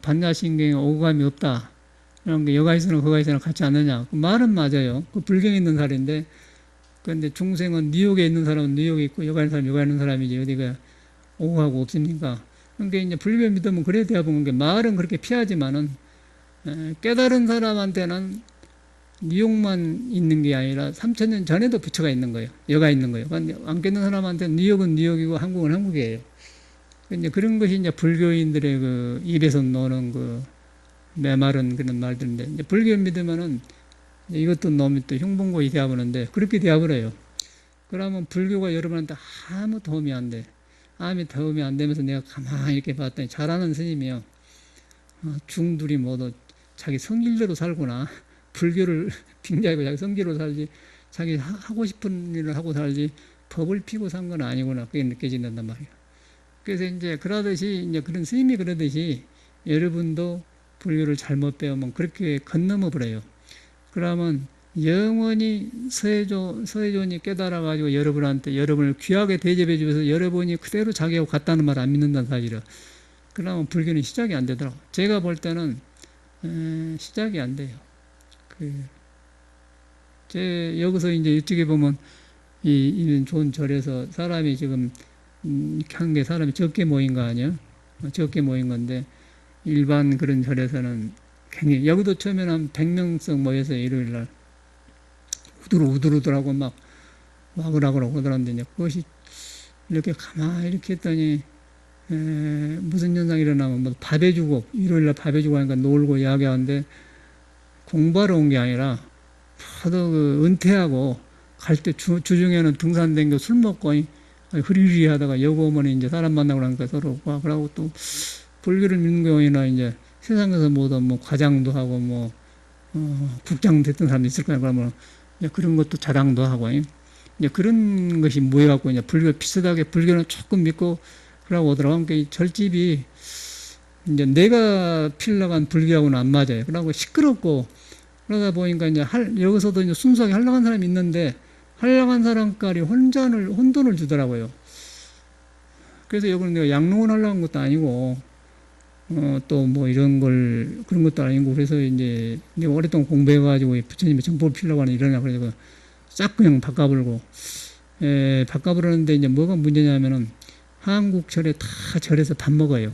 반야신경에 오감이 없다. 그런 게 여가에서는 거가에서는 같지 않느냐. 그 말은 맞아요. 그 불경에 있는 사람인데 그런데 중생은 뉴욕에 있는 사람은 뉴욕에 있고 여가에 있는 사람은 여가에 있는 사람이지 어디가 오하고 없습니까? 그러니까 이제 불교 믿으면 그래 돼야 보는 게 말은 그렇게 피하지만은 깨달은 사람한테는 뉴욕만 있는 게 아니라 3000년 전에도 부처가 있는 거예요. 여가 있는 거예요. 그러니까 안 깨닫는 사람한테는 뉴욕은 뉴욕이고 한국은 한국이에요. 이제 그런 것이 이제 불교인들의 그 입에서 노는 그 메마른 그런 말들인데 이제 불교 믿으면은 이것도 너무 또 흉봉고이 되어버리는데 그렇게 되어버려요. 그러면 불교가 여러분한테 아무 도움이 안 돼. 아무 도움이 안 되면서 내가 가만히 이렇게 봤더니 잘하는 스님이요. 중들이 모두 자기 성질대로 살구나. 불교를 빙자하고 자기 성질로 살지 자기 하고 싶은 일을 하고 살지 법을 피고 산 건 아니구나. 그게 느껴진단 말이에요. 그래서 이제 그러듯이 이제 그런 스님이 그러듯이 여러분도 불교를 잘못 배우면 그렇게 건너머 버려요. 그러면 영원히 서해존이 깨달아가지고 여러분을 귀하게 대접해 주면서 여러분이 그대로 자기하고 같다는 말 안 믿는다는 사실이라. 그러면 불교는 시작이 안 되더라고. 제가 볼 때는 시작이 안 돼요. 여기서 이제 이쪽에 보면 이 좋은 절에서 사람이 지금 한 게 사람이 적게 모인 거 아니에요? 적게 모인 건데 일반 그런 절에서는 굉장히 여기도 처음에는 한 100명씩 모여서 일요일날 우두루우두루하고 막 와그라그라고 그러더란데 이제 그것이 이렇게 가만히 이렇게 했더니 무슨 현상이 일어나면 뭐 밥 해주고 일요일날 밥 해주고 하니까 놀고 이야기하는데 공부하러 온 게 아니라 하도 그 은퇴하고 갈 때 주중에는 등산 댕겨 술 먹고 흐리흐리 하다가 여고 오면 이제 사람 만나고 그러니까 서로 와 그러고 또 불교를 믿는 경우에나 이제 세상에서 모두 뭐 과장도 하고 뭐 국장 됐던 사람도 있을 거야. 그러면 이제 그런 것도 자랑도 하고 이제 그런 것이 모여갖고 이제 불교 비슷하게 불교는 조금 믿고 그러고 오더라고. 그러니까 절집이 이제 내가 필러간 불교하고는 안 맞아요. 그러고 시끄럽고 그러다 보니까 이제 여기서도 이제 순수하게 한락한 사람이 있는데 한락한 사람까지 혼돈을 주더라고요. 그래서 여기는 내가 양롱을 하려고 한 것도 아니고 또 뭐 이런 걸 그런 것도 아니고 그래서 이제 내가 오랫동안 공부해가지고 부처님의 정법을 피려고 하는 이러냐 그래서 싹 그냥 바꿔버리고 바꿔버리는데 이제 뭐가 문제냐면은 한국 절에 다 절에서 밥 먹어요.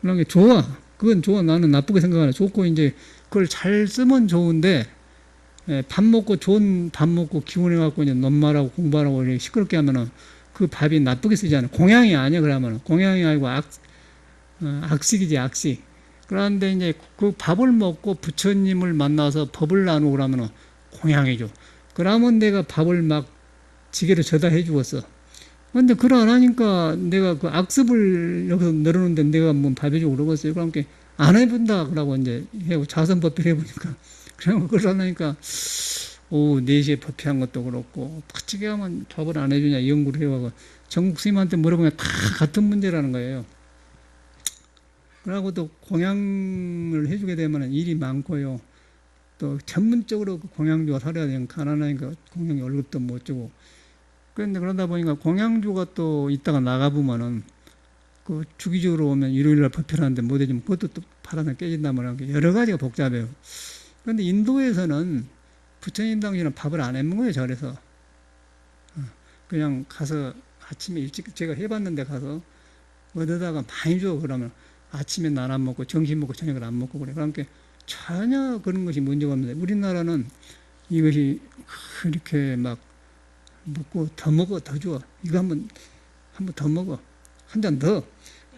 그런 게 좋아. 그건 좋아. 나는 나쁘게 생각 안 해. 좋고 이제 그걸 잘 쓰면 좋은데 밥 먹고 좋은 밥 먹고 기운해갖고 이제 논말하고 공부하라고 이렇게 시끄럽게 하면은 그 밥이 나쁘게 쓰잖아. 공양이 아니야. 그러면은 공양이 아니고 악식이지 악식. 그런데 이제 그 밥을 먹고 부처님을 만나서 법을 나누고 그러면은 공양이죠. 그러면 내가 밥을 막 지게로 져다 해주었어. 근데 그걸 안 하니까 내가 그 악습을 여기서 늘어놓는데 내가 뭐 밥 해주고 그러겠어요. 그러니까 안 해본다. 그러고 이제 자선법필 해보니까. 그러고 그걸 안 하니까 오후 4시에 법회한 것도 그렇고 어떻게 하면 밥을 안 해주냐 연구를 해와서 전국 스님한테 물어보면 다 같은 문제라는 거예요. 그러고 또 공양을 해주게 되면 일이 많고요. 또 전문적으로 그 공양주가 살아야 되는 가난하니까 공양이 월급도 못 주고. 그런데 그러다 보니까 공양주가 또 이따가 나가보면은 그 주기적으로 오면 일요일날 법회를 하는데 못 해주면 그것도 또 파란에 깨진단 말이야. 여러 가지가 복잡해요. 그런데 인도에서는 부처님 당시에는 밥을 안 해먹은 거예요. 절에서. 그냥 가서 아침에 일찍 제가 해봤는데 가서 얻어다가 많이 줘. 그러면 아침에 난 안 먹고 점심 먹고 저녁을 안 먹고 그래. 그러니까 전혀 그런 것이 문제가 없는데 우리나라는 이것이 이렇게 막 먹고 더 먹어 더 줘. 이거 한번 더 먹어. 한 잔 더.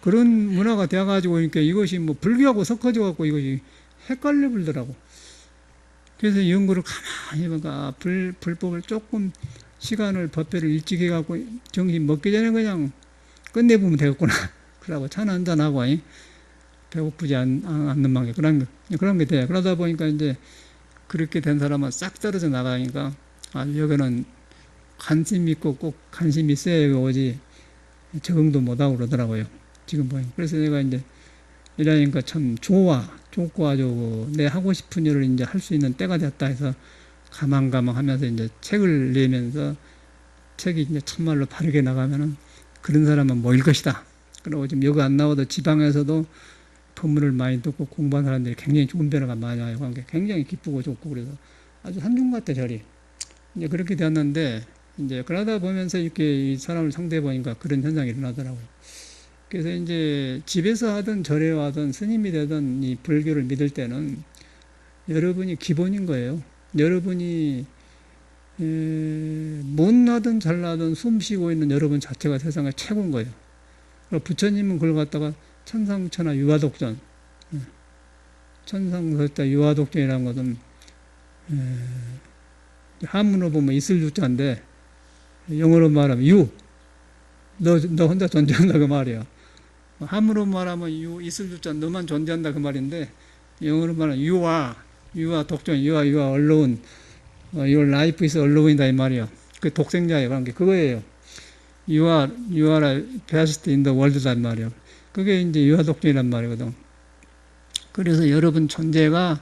그런 문화가 되어가지고 그러니까 이것이 뭐 불교하고 섞어져 갖고 이것이 헷갈려 불더라고. 그래서 연구를 가만히 해보니까 불법을 조금 시간을 법회를 일찍 해갖고 정신 먹기 전에 그냥 끝내보면 되겠구나. 그러고 차는 한잔하고 배고프지 않는 만큼 그런 게 돼. 그러다 보니까 이제 그렇게 된 사람은 싹 떨어져 나가니까 여기는 관심 있고 꼭 관심 있어야 오지 적응도 못하고 그러더라고요. 지금 보니까. 그래서 내가 이제 이러니까 참 좋고 아주 내 하고 싶은 일을 이제 할 수 있는 때가 됐다 해서 가망가망 하면서 이제 책을 내면서 책이 이제 참말로 바르게 나가면은 그런 사람은 모일 것이다. 그리고 지금 여기 안 나와도 지방에서도 법문을 많이 듣고 공부한 사람들이 굉장히 좋은 변화가 많이 와요. 그러니까 굉장히 기쁘고 좋고 그래서 아주 산중 같아, 절이. 이제 그렇게 되었는데 이제 그러다 보면서 이렇게 이 사람을 상대해 보니까 그런 현상이 일어나더라고요. 그래서 이제 집에서 하든 절에 와든 스님이 되든 이 불교를 믿을 때는 여러분이 기본인 거예요. 여러분이 못나든 잘나든 숨 쉬고 있는 여러분 자체가 세상의 최고인 거예요. 부처님은 그걸 갖다가 천상천하 유화독전, 천상설자 유화독전이라는 것은 한문으로 보면 있을 유자인데 영어로 말하면 유, 너 혼자 존재한다 그 말이야. 한문으로 말하면 있을 유자 너만 존재한다 그 말인데 영어로 말하면 유아 독전, 유아 alone, your life is alone이다 이 말이야. 그 독생자의 관계 그거예요. You are best in the world란 말이야. 그게 이제 유아 독전이란 말이거든. 그래서 여러분 존재가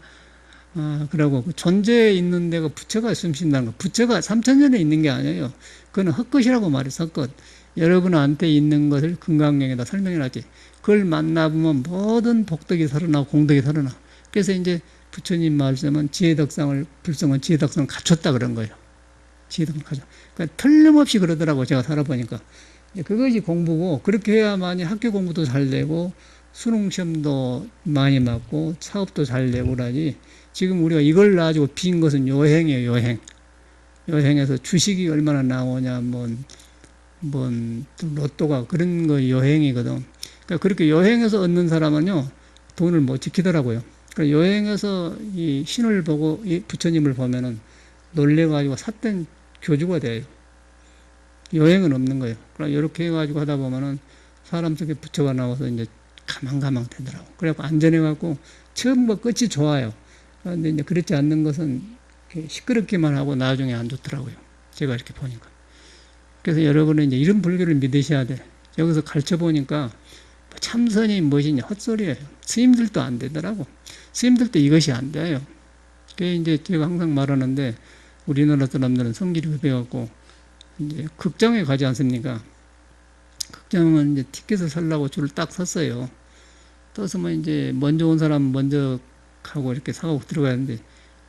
그러고 그 존재에 있는 데가 부처가 숨쉰다는 거. 부처가 3000년에 있는 게 아니에요. 그건 헛것이라고 말해서 헛것. 여러분한테 있는 것을 금강경에다 설명해놨지. 그걸 만나보면 모든 복덕이 살아나고 공덕이 살아나. 그래서 이제 부처님 말씀은 지혜덕상을 불성은 지혜덕상을 갖췄다 그런 거예요. 지혜덕상을 갖췄. 그러니까 틀림없이 그러더라고 제가 살아보니까. 그것이 공부고 그렇게 해야만이 학교 공부도 잘 되고 수능시험도 많이 맞고 사업도 잘 되고 그러지. 지금 우리가 이걸 가지고 빈 것은 여행이에요. 여행에서 주식이 얼마나 나오냐 로또가 그런 거 여행이거든. 그러니까 그렇게 여행에서 얻는 사람은요 돈을 못 지키더라고요. 그러니까 여행에서 이 신을 보고 이 부처님을 보면은 놀래가지고 삿된 교주가 돼요. 여행은 없는 거예요. 그러니까 이렇게 해가지고 하다 보면은 사람 속에 부처가 나와서 이제 가망가망 되더라고. 그래갖고 안전해갖고 처음과 끝이 좋아요. 그런데 이제 그렇지 않는 것은 시끄럽기만 하고 나중에 안 좋더라고요. 제가 이렇게 보니까. 그래서 여러분은 이제 이런 불교를 믿으셔야 돼. 여기서 가르쳐 보니까 참선이 무엇이냐 헛소리예요. 스님들도 안 되더라고. 스님들도 이것이 안 돼요. 그게 이제 제가 항상 말하는데 우리나라 사람들은 성질이 급해갖고 이제 극장에 가지 않습니까? 극장은 이제 티켓을 살라고 줄을 딱 섰어요. 떠서면 이제 먼저 온 사람 먼저 가고 이렇게 사고 들어가야 하는데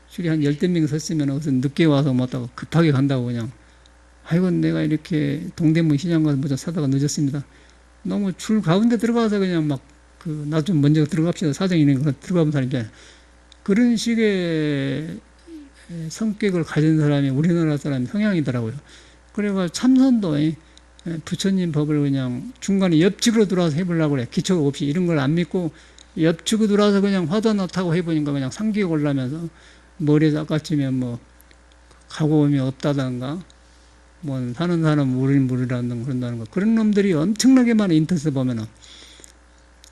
줄이 한 10명 섰으면 어디서 늦게 와서 못하고 급하게 간다고 그냥 아이고 내가 이렇게 동대문 시장 가서 먼저 사다가 늦었습니다. 너무 줄 가운데 들어가서 그냥 막 나 좀 먼저 들어갑시다. 사정이 있는 거 들어가면 사람이잖아요. 그런 식의 성격을 가진 사람이 우리나라 사람 성향이더라고요. 그래가 참선도 부처님 법을 그냥 중간에 옆집으로 들어와서 해보려고 그래. 기초가 없이 이런 걸 안 믿고 옆집으로 들어와서 그냥 화도 타고 해보니까 그냥 상기가 올라면서 머리에 아까쯤에 가고움이 없다던가 사는 사람 무리라는 그런다는 거. 그런 놈들이 엄청나게 많아 인터넷에 보면은.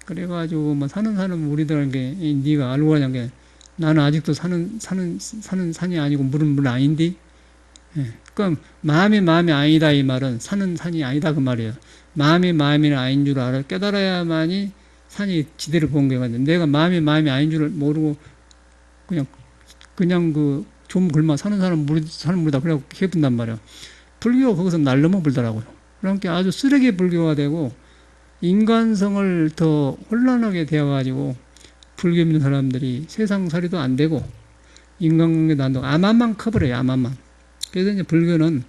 그래가지고 사는 사람 무리들은 게 네가 알고 가냐 게 나는 아직도 사는 산이 아니고 물은 아닌데. 예. 그럼 마음이 아니다 이 말은 사는 산이 아니다 그 말이에요. 마음이 아닌 줄 깨달아야만이 산이 지대로 본 거거든요. 내가 마음이 아닌 줄 모르고 그냥 좀 글만 사는 사람 사는 물이다 그래갖고 해본단 말이에요. 불교가 거기서 날름을 불더라고요. 그러니까 아주 쓰레기 불교가 되고 인간성을 더 혼란하게 되어가지고 불교 믿는 사람들이 세상살이도 안 되고 인간관계도 안 되고 암만 커버려요. 암만. 그래서 이제 불교는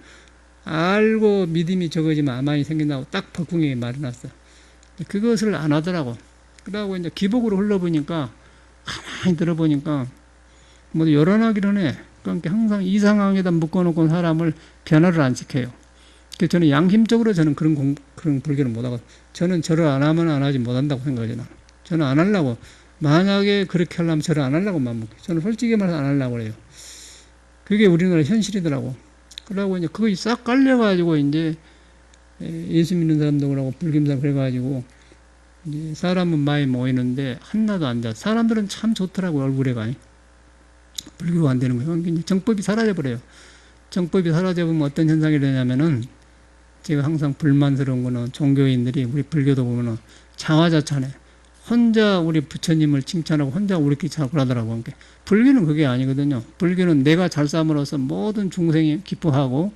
알고 믿음이 적어지면 암만이 생긴다고 딱 법궁에 말해놨어. 그것을 안 하더라고. 그러고 이제 기복으로 흘러보니까 가만히 들어보니까 요란하기는 해. 그러니까 항상 이 상황에다 묶어놓고 사람을 변화를 안 시켜요. 그래서 저는 양심적으로 저는 그런 불교를 못하고 저는 절을 안 하면 안 하지 못한다고 생각하잖아. 저는 안 하려고 만약에 그렇게 하려면 절을 안 하려고 마음 먹고 저는 솔직히 말해서 안 하려고 그래요. 그게 우리나라 현실이더라고. 그러고 이제 그거 싹 깔려가지고 이제 예수 믿는 사람도 그러고 불김사 그래가지고 이제 사람은 많이 모이는데 하나도 안 돼. 사람들은 참 좋더라고 얼굴에가. 불교가 안 되는 거예요. 이제 정법이 사라져버려요. 정법이 사라져버리면 어떤 현상이 되냐면은 제가 항상 불만스러운 거는 종교인들이 우리 불교도 보면은 자화자찬해. 혼자 우리 부처님을 칭찬하고 혼자 우리끼리 자고 그러더라고. 그러니까 불교는 그게 아니거든요. 불교는 내가 잘 삼으로써 모든 중생이 기뻐하고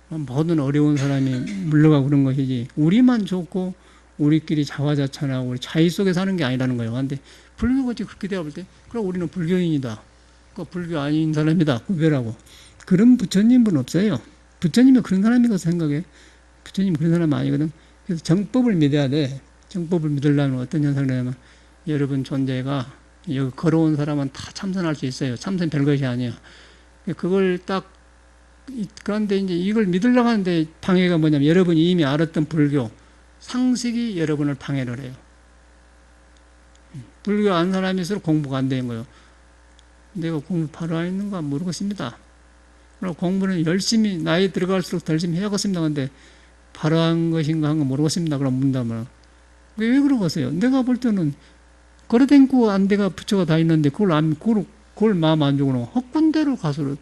모든 어려운 사람이 물러가고 그런 것이지 우리만 좋고 우리끼리 자화자찬하고 우리 자의 속에 사는 게 아니라는 거예요. 근데 불교가 그렇게 되어 볼 때 그럼 우리는 불교인이다. 그 불교 아닌 사람이다. 구별하고. 그런 부처님은 없어요. 부처님이 그런 사람이라고 생각해. 부처님이 그런 사람 아니거든. 그래서 정법을 믿어야 돼. 정법을 믿으려면 어떤 현상이 되냐면 여러분 존재가 여기 걸어온 사람은 다 참선할 수 있어요. 참선 별것이 아니야. 그걸 딱 그런데 이제 이걸 믿으려고 하는데 방해가 뭐냐면 여러분이 이미 알았던 불교 상식이 여러분을 방해를 해요. 불교 안 사람일수록 공부가 안 되는 거예요. 내가 공부 바로 안 있는 거 모르겠습니다. 그리고 공부는 열심히 나이 들어갈수록 더 열심히 해야겠습니다. 근데 바로 한 것인가 한 거 모르겠습니다. 그럼 문다면 왜 그러겠어요? 내가 볼 때는 걸어댕고 안 돼가 부처가 다 있는데 그걸 마음 안 주고는 헛군대로 가서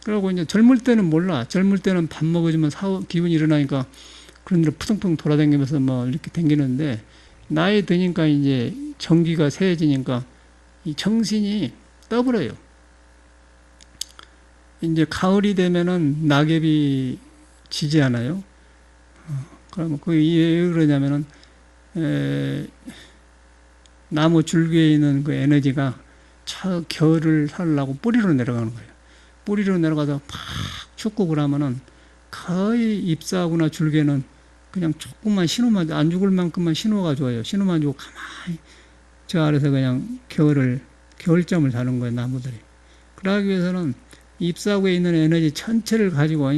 그러고 이제 젊을 때는 몰라. 젊을 때는 밥 먹어주면 기분이 일어나니까 그런 데로 푸성푸성 돌아다니면서 뭐 이렇게 댕기는데 나이 드니까 이제 정기가 세해지니까 이 정신이 떠버려요. 이제 가을이 되면은 낙엽이 지지 않아요. 그러면 그게 왜 그러냐면은 나무 줄기에 있는 그 에너지가 겨울을 살려고 뿌리로 내려가는 거예요. 뿌리로 내려가서 팍 춥고 그러면은 거의 잎사구나 줄기는 그냥 조금만 신호만 안 죽을 만큼만 신호가 줘요. 신호만 주고 가만히 저 아래서 그냥 겨울잠을 자는 거예요. 나무들이. 그러기 위해서는 잎사구에 있는 에너지 전체를 가지고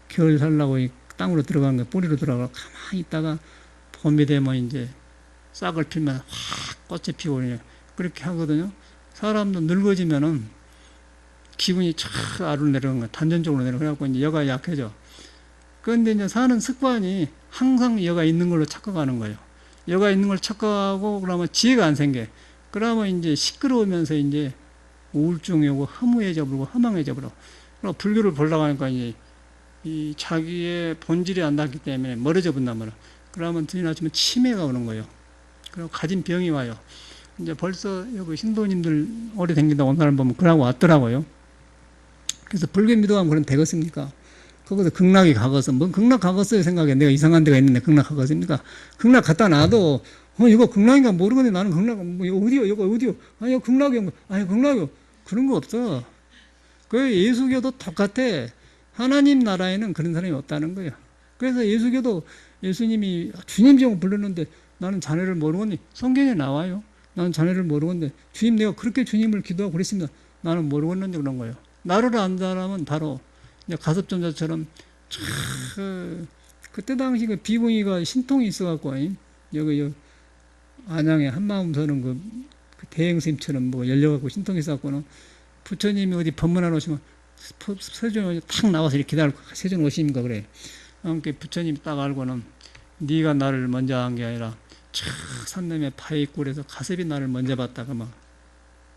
겨울 살라고 땅으로 들어가는 거예요. 뿌리로 들어가고 가만히 있다가 봄이 되면 이제 싹을 피면 확 꽃이 피고 그렇게 하거든요. 사람도 늙어지면은 기분이 촥 아래로 내려가는 거예요. 단전적으로 내려가. 그래갖고 이제 여가 약해져. 그런데 이제 사는 습관이 항상 여가 있는 걸로 착각하는 거예요. 여가 있는 걸 착각하고 그러면 지혜가 안 생겨. 그러면 이제 시끄러우면서 이제 우울증이 오고 허무해져 버리고 허망해져 버려. 그럼 불교를 보려고 하니까 이제 이 자기의 본질이 안 닿기 때문에 멀어져 본단 말이야. 그러면 들이나치면 치매가 오는 거예요. 그리고 가진 병이 와요. 이제 벌써 여기 신도님들 오래 댕긴다고 온 사람 보면 그러고 왔더라고요. 그래서 불교 믿어가면 그런 되겠습니까? 거기서 극락이 가겠어. 뭐 극락 가겠어요 생각에. 내가 이상한 데가 있는데 극락 가겠습니까? 극락 갖다 놔도 이거 극락인가 모르겠네. 나는 극락 뭐 어디요? 이거 어디요? 아니 극락이요. 아니 극락이요. 그런 거 없어. 그 예수교도 똑같아. 하나님 나라에는 그런 사람이 없다는 거예요. 그래서 예수교도 예수님이 주님이라고 불렀는데 나는 자네를 모르겠니? 성경에 나와요. 나는 자네를 모르겠는데 주님 내가 그렇게 주님을 기도하고 그랬습니다. 나는 모르겠는데 그런 거예요. 나를 안 사람은 바로 가섭전자처럼 그때 당시 그 비붕이가 신통이 있어갖고 여기 안양에 한마음 서는 그 대행스님처럼 뭐 열려갖고 신통이 있어갖고는 부처님이 어디 법문하러 오시면 세존이 탁 나와서 이렇게 기다리고 세존 오십니까 그래. 그러니까 부처님이 딱 알고는 네가 나를 먼저 한 게 아니라 산놈의 파이꿀에서 가섭이 나를 먼저 봤다가 막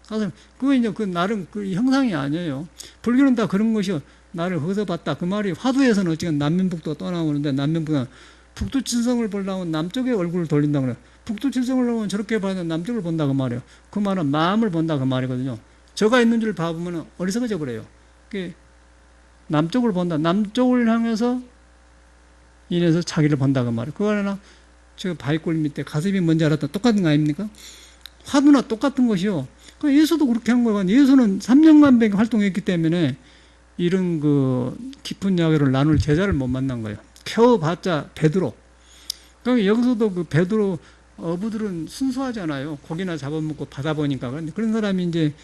가섭 그거 이제 그 나름 그 형상이 아니에요. 불교는 다 그런 것이요. 나를 거기서 봤다 그 말이 화두에서는 어찌간 남면북도가 떠나오는데 남면북도는 북두칠성을 보려면 남쪽에 얼굴을 돌린다 그래. 북두칠성을 보면 저렇게 봐도 남쪽을 본다 그 말이에요. 그 말은 마음을 본다 그 말이거든요. 저가 있는 줄 봐보면 어리석어져 버려요. 남쪽을 본다. 남쪽을 향해서 인해서 자기를 본다 그 말이에요. 그거 하나 저 바위골 밑에 가슴이 뭔지 알았다 똑같은 거 아닙니까? 화두나 똑같은 것이요. 예수도 그렇게 한 거예요. 예수는 3년간 활동했기 때문에 이런 그 깊은 야기를 나눌 제자를 못 만난 거예요. 켜봤자 베드로. 그러니까 여기서도 그 베드로 어부들은 순수하잖아요. 고기나 잡아먹고 바다 보니까. 그런데 그런 사람이 이제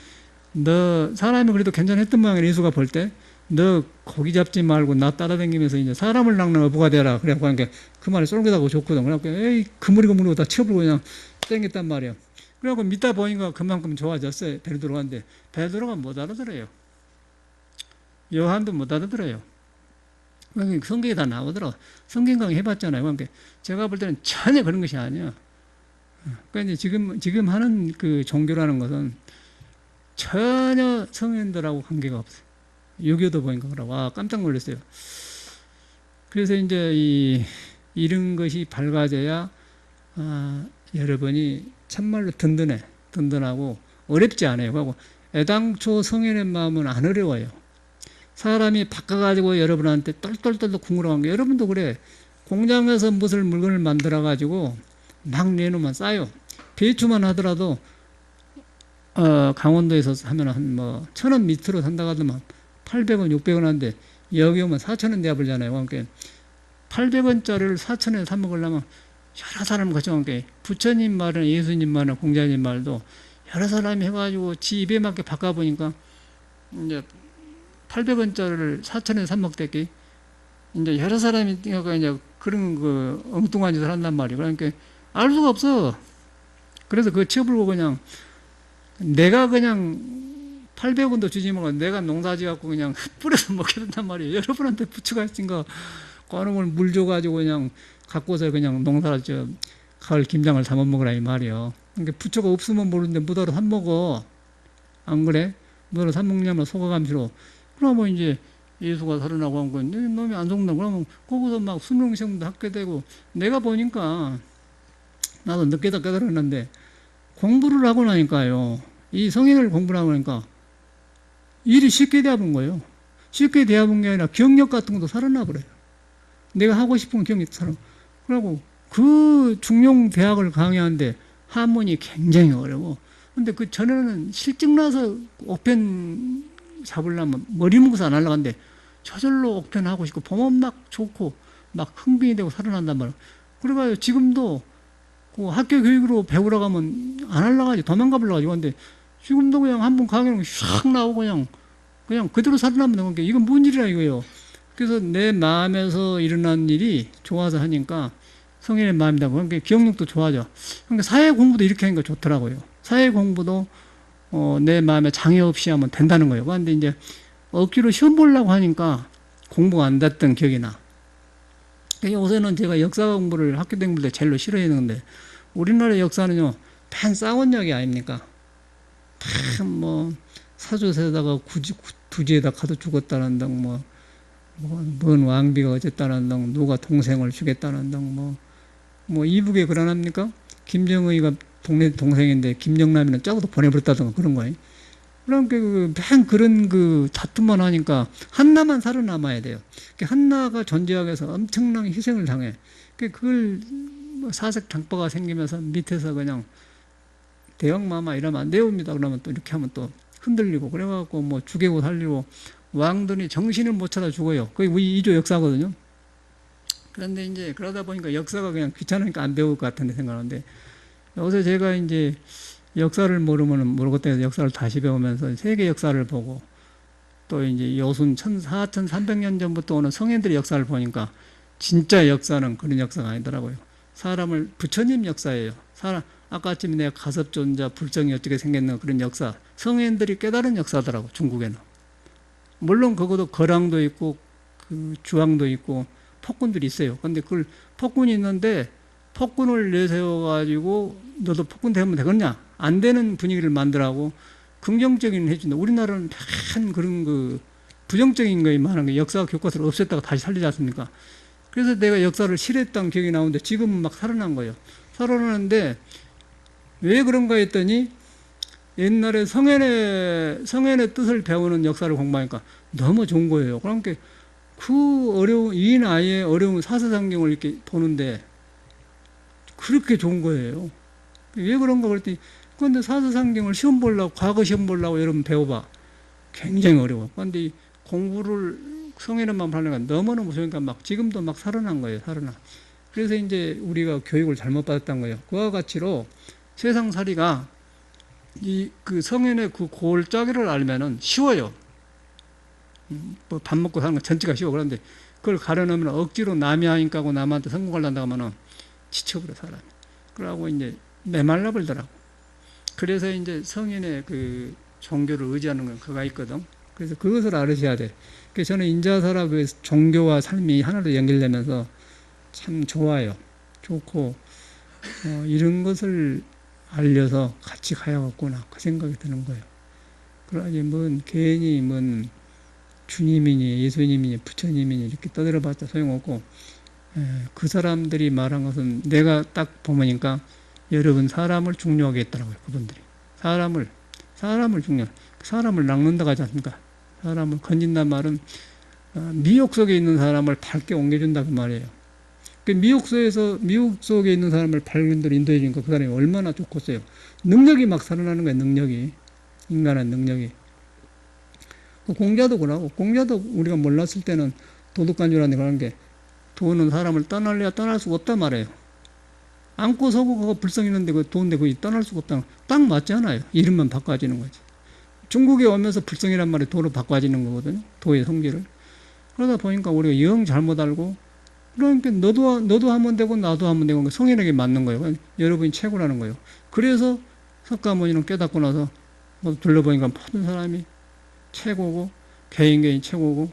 너 사람이 그래도 괜찮았던 모양이야. 예수가 볼 때. 너 고기 잡지 말고 나 따라다니면서 이제 사람을 낚는 어부가 되라. 그래갖고 하니까 그 말이 쏠깃하고 좋거든. 그래갖고 에이 그물이고 다 치워버리고 그냥 땡겼단 말이에요. 그래갖고 믿다 보니까 그만큼 좋아졌어요. 베드로가. 근데 베드로가 못 알아들어요. 요한도 못 알아들어요. 성경에 다 나오더라고. 성경 강의 해봤잖아요. 그러니까 제가 볼 때는 전혀 그런 것이 아니에요. 그러니까 이제 지금 하는 그 종교라는 것은 전혀 성인들하고 관계가 없어요. 유교도 보니까 그러고, 깜짝 놀랐어요. 그래서 이제 이런 것이 밝아져야, 여러분이 참말로 든든하고 어렵지 않아요. 그리고 애당초 성인의 마음은 안 어려워요. 사람이 바꿔가지고 여러분한테 똘똘똘똘 궁금한 게, 여러분도 그래. 공장에서 무슨 물건을 만들어가지고 막 내놓으면 싸요. 배추만 하더라도, 강원도에서 하면 한 1,000원 밑으로 산다고 하더만 800원, 600원 한데, 여기 오면 4,000원 내버리잖아요. 그러니까 800원짜리를 4,000원에 사 먹으려면 여러 사람 같이 오니까, 부처님 말은, 예수님 말은, 공자님 말도 여러 사람이 해가지고 지 입에 맞게 바꿔보니까 이제 800원짜리를 4,000원에 사 먹대기, 이제 여러 사람이 이제 그런 그 엉뚱한 짓을 한단 말이에요. 그러니까 알 수가 없어. 그래서 그 치워불고 그냥 내가 그냥 800원도 주지 말고 내가 농사 지어갖고 그냥 뿌려서 먹게 된단 말이에요. 여러분한테 부처가 있으니까 그놈을 물 줘가지고 그냥 갖고서 그냥 농사를 가을 김장을 담아 먹으라 이 말이에요. 그러니까 부처가 없으면 모르는데 무더러 사 먹어. 안 그래? 무더러 사 먹냐면 속아감시로. 그러면 이제 예수가 살아나고 한 건, 놈이 안 속나? 그러면 거기서 막 수능 시험도 하게 되고, 내가 보니까 나도 늦게다 깨달았는데, 공부를 하고 나니까요, 이 성인을 공부를 하고 나니까 일이 쉽게 되어본 거예요. 쉽게 되어본 게 아니라 경력 같은 것도 살아나 버려요. 내가 하고 싶은 경력도 살아. 그리고 그 중용 대학을 강의하는데 한문이 굉장히 어려워. 근데 그 전에는 실증 나서 옥편 잡으려면 머리 묶어서 안 하려고 저절로 옥편하고 싶고, 보면 막 좋고, 막 흥분이 되고 살아난단 말이에요. 그래가지고 지금도 그 학교 교육으로 배우러 가면 안 하려고 하지, 도망가 보려고 하지. 근데 지금도 그냥 한번 강의는 샥 나오고 그냥 그대로 살아나면 되는 게, 이건 뭔 일이야 이거예요. 그래서 내 마음에서 일어난 일이 좋아서 하니까 성인의 마음이다. 그러니까 기억력도 좋아져. 그러니까 사회 공부도 이렇게 하니까 좋더라고요. 사회 공부도 내 마음에 장애 없이 하면 된다는 거예요. 그런데 이제 억지로 시험 보려고 하니까 공부가 안 됐던 기억이 나. 요새는 제가 역사 공부를 학교 다닐 때 제일로 싫어했는데, 우리나라 역사는요, 반 싸움역이 아닙니까? 반 사조세다가 두지에다 가둬 죽었다는 등, 뭔 왕비가 어쨌다는 등, 누가 동생을 죽였다는 등, 이북에 그러합니까? 김정의가 동생인데 김정남이는 적어도 보내버렸다든가 그런 거예요. 그러니까 맨 그런 그 다툼만 하니까 한나만 살아남아야 돼요. 한나가 전쟁에서 엄청난 희생을 당해. 그걸 사색 장파가 생기면서 밑에서 그냥 대왕마마 이러면 안 되옵니다. 그러면 또 이렇게 하면 또 흔들리고, 그래갖고 죽이고 살리고 왕들이 정신을 못 차려 죽어요. 그게 우리 이조 역사거든요. 그런데 이제 그러다 보니까 역사가 그냥 귀찮으니까 안 배울 것 같은데 생각하는데, 요새 제가 이제 역사를 모르면 모르겠다 역사를 다시 배우면서 세계 역사를 보고, 또 이제 여순 4,300년 전부터 오는 성인들의 역사를 보니까 진짜 역사는 그런 역사가 아니더라고요. 사람을, 부처님 역사예요. 아까쯤에 내가 가섭존자, 불정이 어떻게 생겼나 그런 역사. 성인들이 깨달은 역사더라고, 중국에는. 물론 그것도 거랑도 있고, 그 주황도 있고, 폭군들이 있어요. 근데 그걸 폭군이 있는데, 폭군을 내세워가지고 너도 폭군 되면 되겠냐? 안 되는 분위기를 만들라고 긍정적인 해준다. 우리나라는 한 그런 그 부정적인 거에 많은 게, 역사 교과서를 없앴다가 다시 살리지 않습니까? 그래서 내가 역사를 싫어했던 기억이 나오는데 지금은 막 살아난 거예요. 살아나는데 왜 그런가 했더니, 옛날에 성현의 뜻을 배우는 역사를 공부하니까 너무 좋은 거예요. 그러니까 이 나이에 어려운 사서상경을 이렇게 보는데 그렇게 좋은 거예요. 왜 그런가 그랬더니, 그런데 사서상경을 시험 보려고, 과거 시험 보려고 여러분 배워봐. 굉장히 어려워. 그런데 공부를 성인의 마음을 하니까 너무너무 좋으니까 지금도 막 살아난 거예요, 살아나. 그래서 이제 우리가 교육을 잘못 받았던 거예요. 그와 같이로 세상살이가 그 성인의 그 골짜기를 알면은 쉬워요. 밥 먹고 사는 건 전체가 쉬워. 그런데 그걸 가려놓으면 억지로 남이 하니까 하고 남한테 성공하려고 하면은 지쳐버려, 사람이. 그러고 이제 메말라 버리더라고. 그래서 이제 성인의 그 종교를 의지하는 건 그가 있거든. 그래서 그것을 알으셔야 돼. 그래서 저는 인자사라 그 종교와 삶이 하나로 연결되면서 참 좋아요. 좋고 이런 것을 알려서 같이 가야겠구나 그 생각이 드는 거예요. 그러니 괜히 주님이니 예수님이니 부처님이니 이렇게 떠들어봤자 소용없고 그 사람들이 말한 것은 내가 딱 보니까 여러분 사람을 중요하게 했더라고요. 그분들이 사람을 낚는다고 하지 않습니까? 사람을 건진단 말은 미혹 속에 있는 사람을 밝게 옮겨준다 그 말이에요. 그 미혹 속에 있는 사람을 밝은 데로 인도해 주니까 그 사람이 얼마나 좋겠어요. 능력이 막 살아나는 거예요. 인간의 능력이. 공자도 그러고, 공자도 우리가 몰랐을 때는 도덕관주라는 그런 게 돈은 사람을 떠날래야 떠날 수가 없단 말이에요. 안고 서고 불성 있는데 그 돈인데 거기 떠날 수가 없다. 딱 맞잖아요. 이름만 바꿔지는 거지. 중국에 오면서 불성이란 말이 도로 바꿔지는 거거든요. 도의 성질을. 그러다 보니까 우리가 영 잘못 알고, 그러니까 너도 하면 되고 나도 하면 되고 성인에게 맞는 거예요. 여러분이 최고라는 거예요. 그래서 석가모니는 깨닫고 나서 둘러보니까 모든 사람이 최고고 개인이 최고고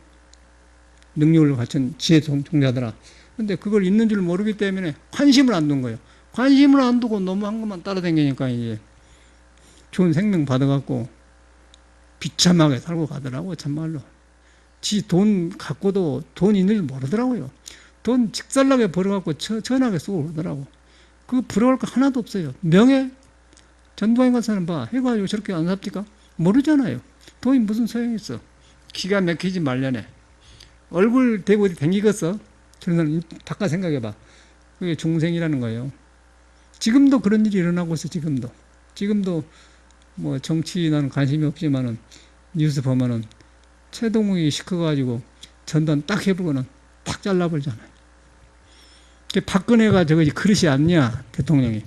능력을 갖춘 지혜 종자더라. 근데 그걸 있는 줄 모르기 때문에 관심을 안 둔 거예요. 관심을 안 두고 너무 한 것만 따라다니니까 이제 좋은 생명 받아갖고 비참하게 살고 가더라고. 참말로 지 돈 갖고도 돈 있는 줄 모르더라고요. 돈 직살나게 벌어갖고 천하게 쓰고 그러더라고. 그거 부러울 거 하나도 없어요. 명예? 전두환 같은 사람 봐. 해가지고 저렇게 안 삽니까? 모르잖아요. 돈이 무슨 소용이 있어. 기가 막히지 말려네. 얼굴 대고 어디 댕기겠어? 저런 사람 바꿔 생각해봐. 그게 중생이라는 거예요. 지금도 그런 일이 일어나고 있어. 지금도 뭐 정치 나는 관심이 없지만은 뉴스 보면은 최동욱이 시켜가지고 전단 딱 해보고는 딱 잘라버리잖아요. 박근혜가 저거 그릇이 않냐, 대통령이.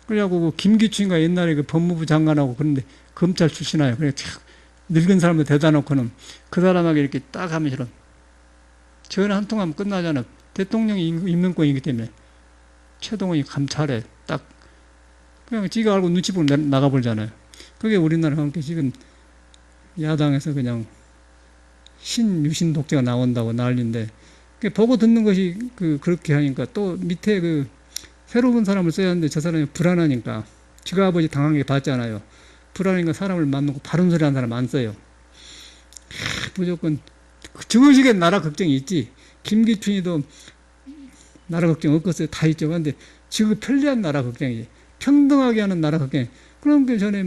그래갖고 그 김기춘이가 옛날에 그 법무부 장관하고 그런데 검찰 출신이에요. 그래 늙은 사람도 대다 놓고는 그 사람에게 이렇게 딱 하면 이런 전화 한 통하면 끝나잖아. 대통령이 임명권이기 때문에 최동훈이 감찰해 딱 그냥 지가 알고 눈치 보고 나가버리잖아요. 그게 우리나라가 지금 야당에서 그냥 신유신 독재가 나온다고 난리인데 보고 듣는 것이 그렇게 하니까 또 밑에 새로운 사람을 써야 하는데 저 사람이 불안하니까 지가 아버지 당한 게 봤잖아요. 불안하니까 사람을 만나고 바른 소리 하는 사람 안 써요. 무조건 저식의 나라 걱정이 있지. 김기춘이도 나라 걱정 없겠어요. 다 있죠. 근데 지금 편리한 나라 걱정이지. 평등하게 하는 나라 걱정. 그러니까 전에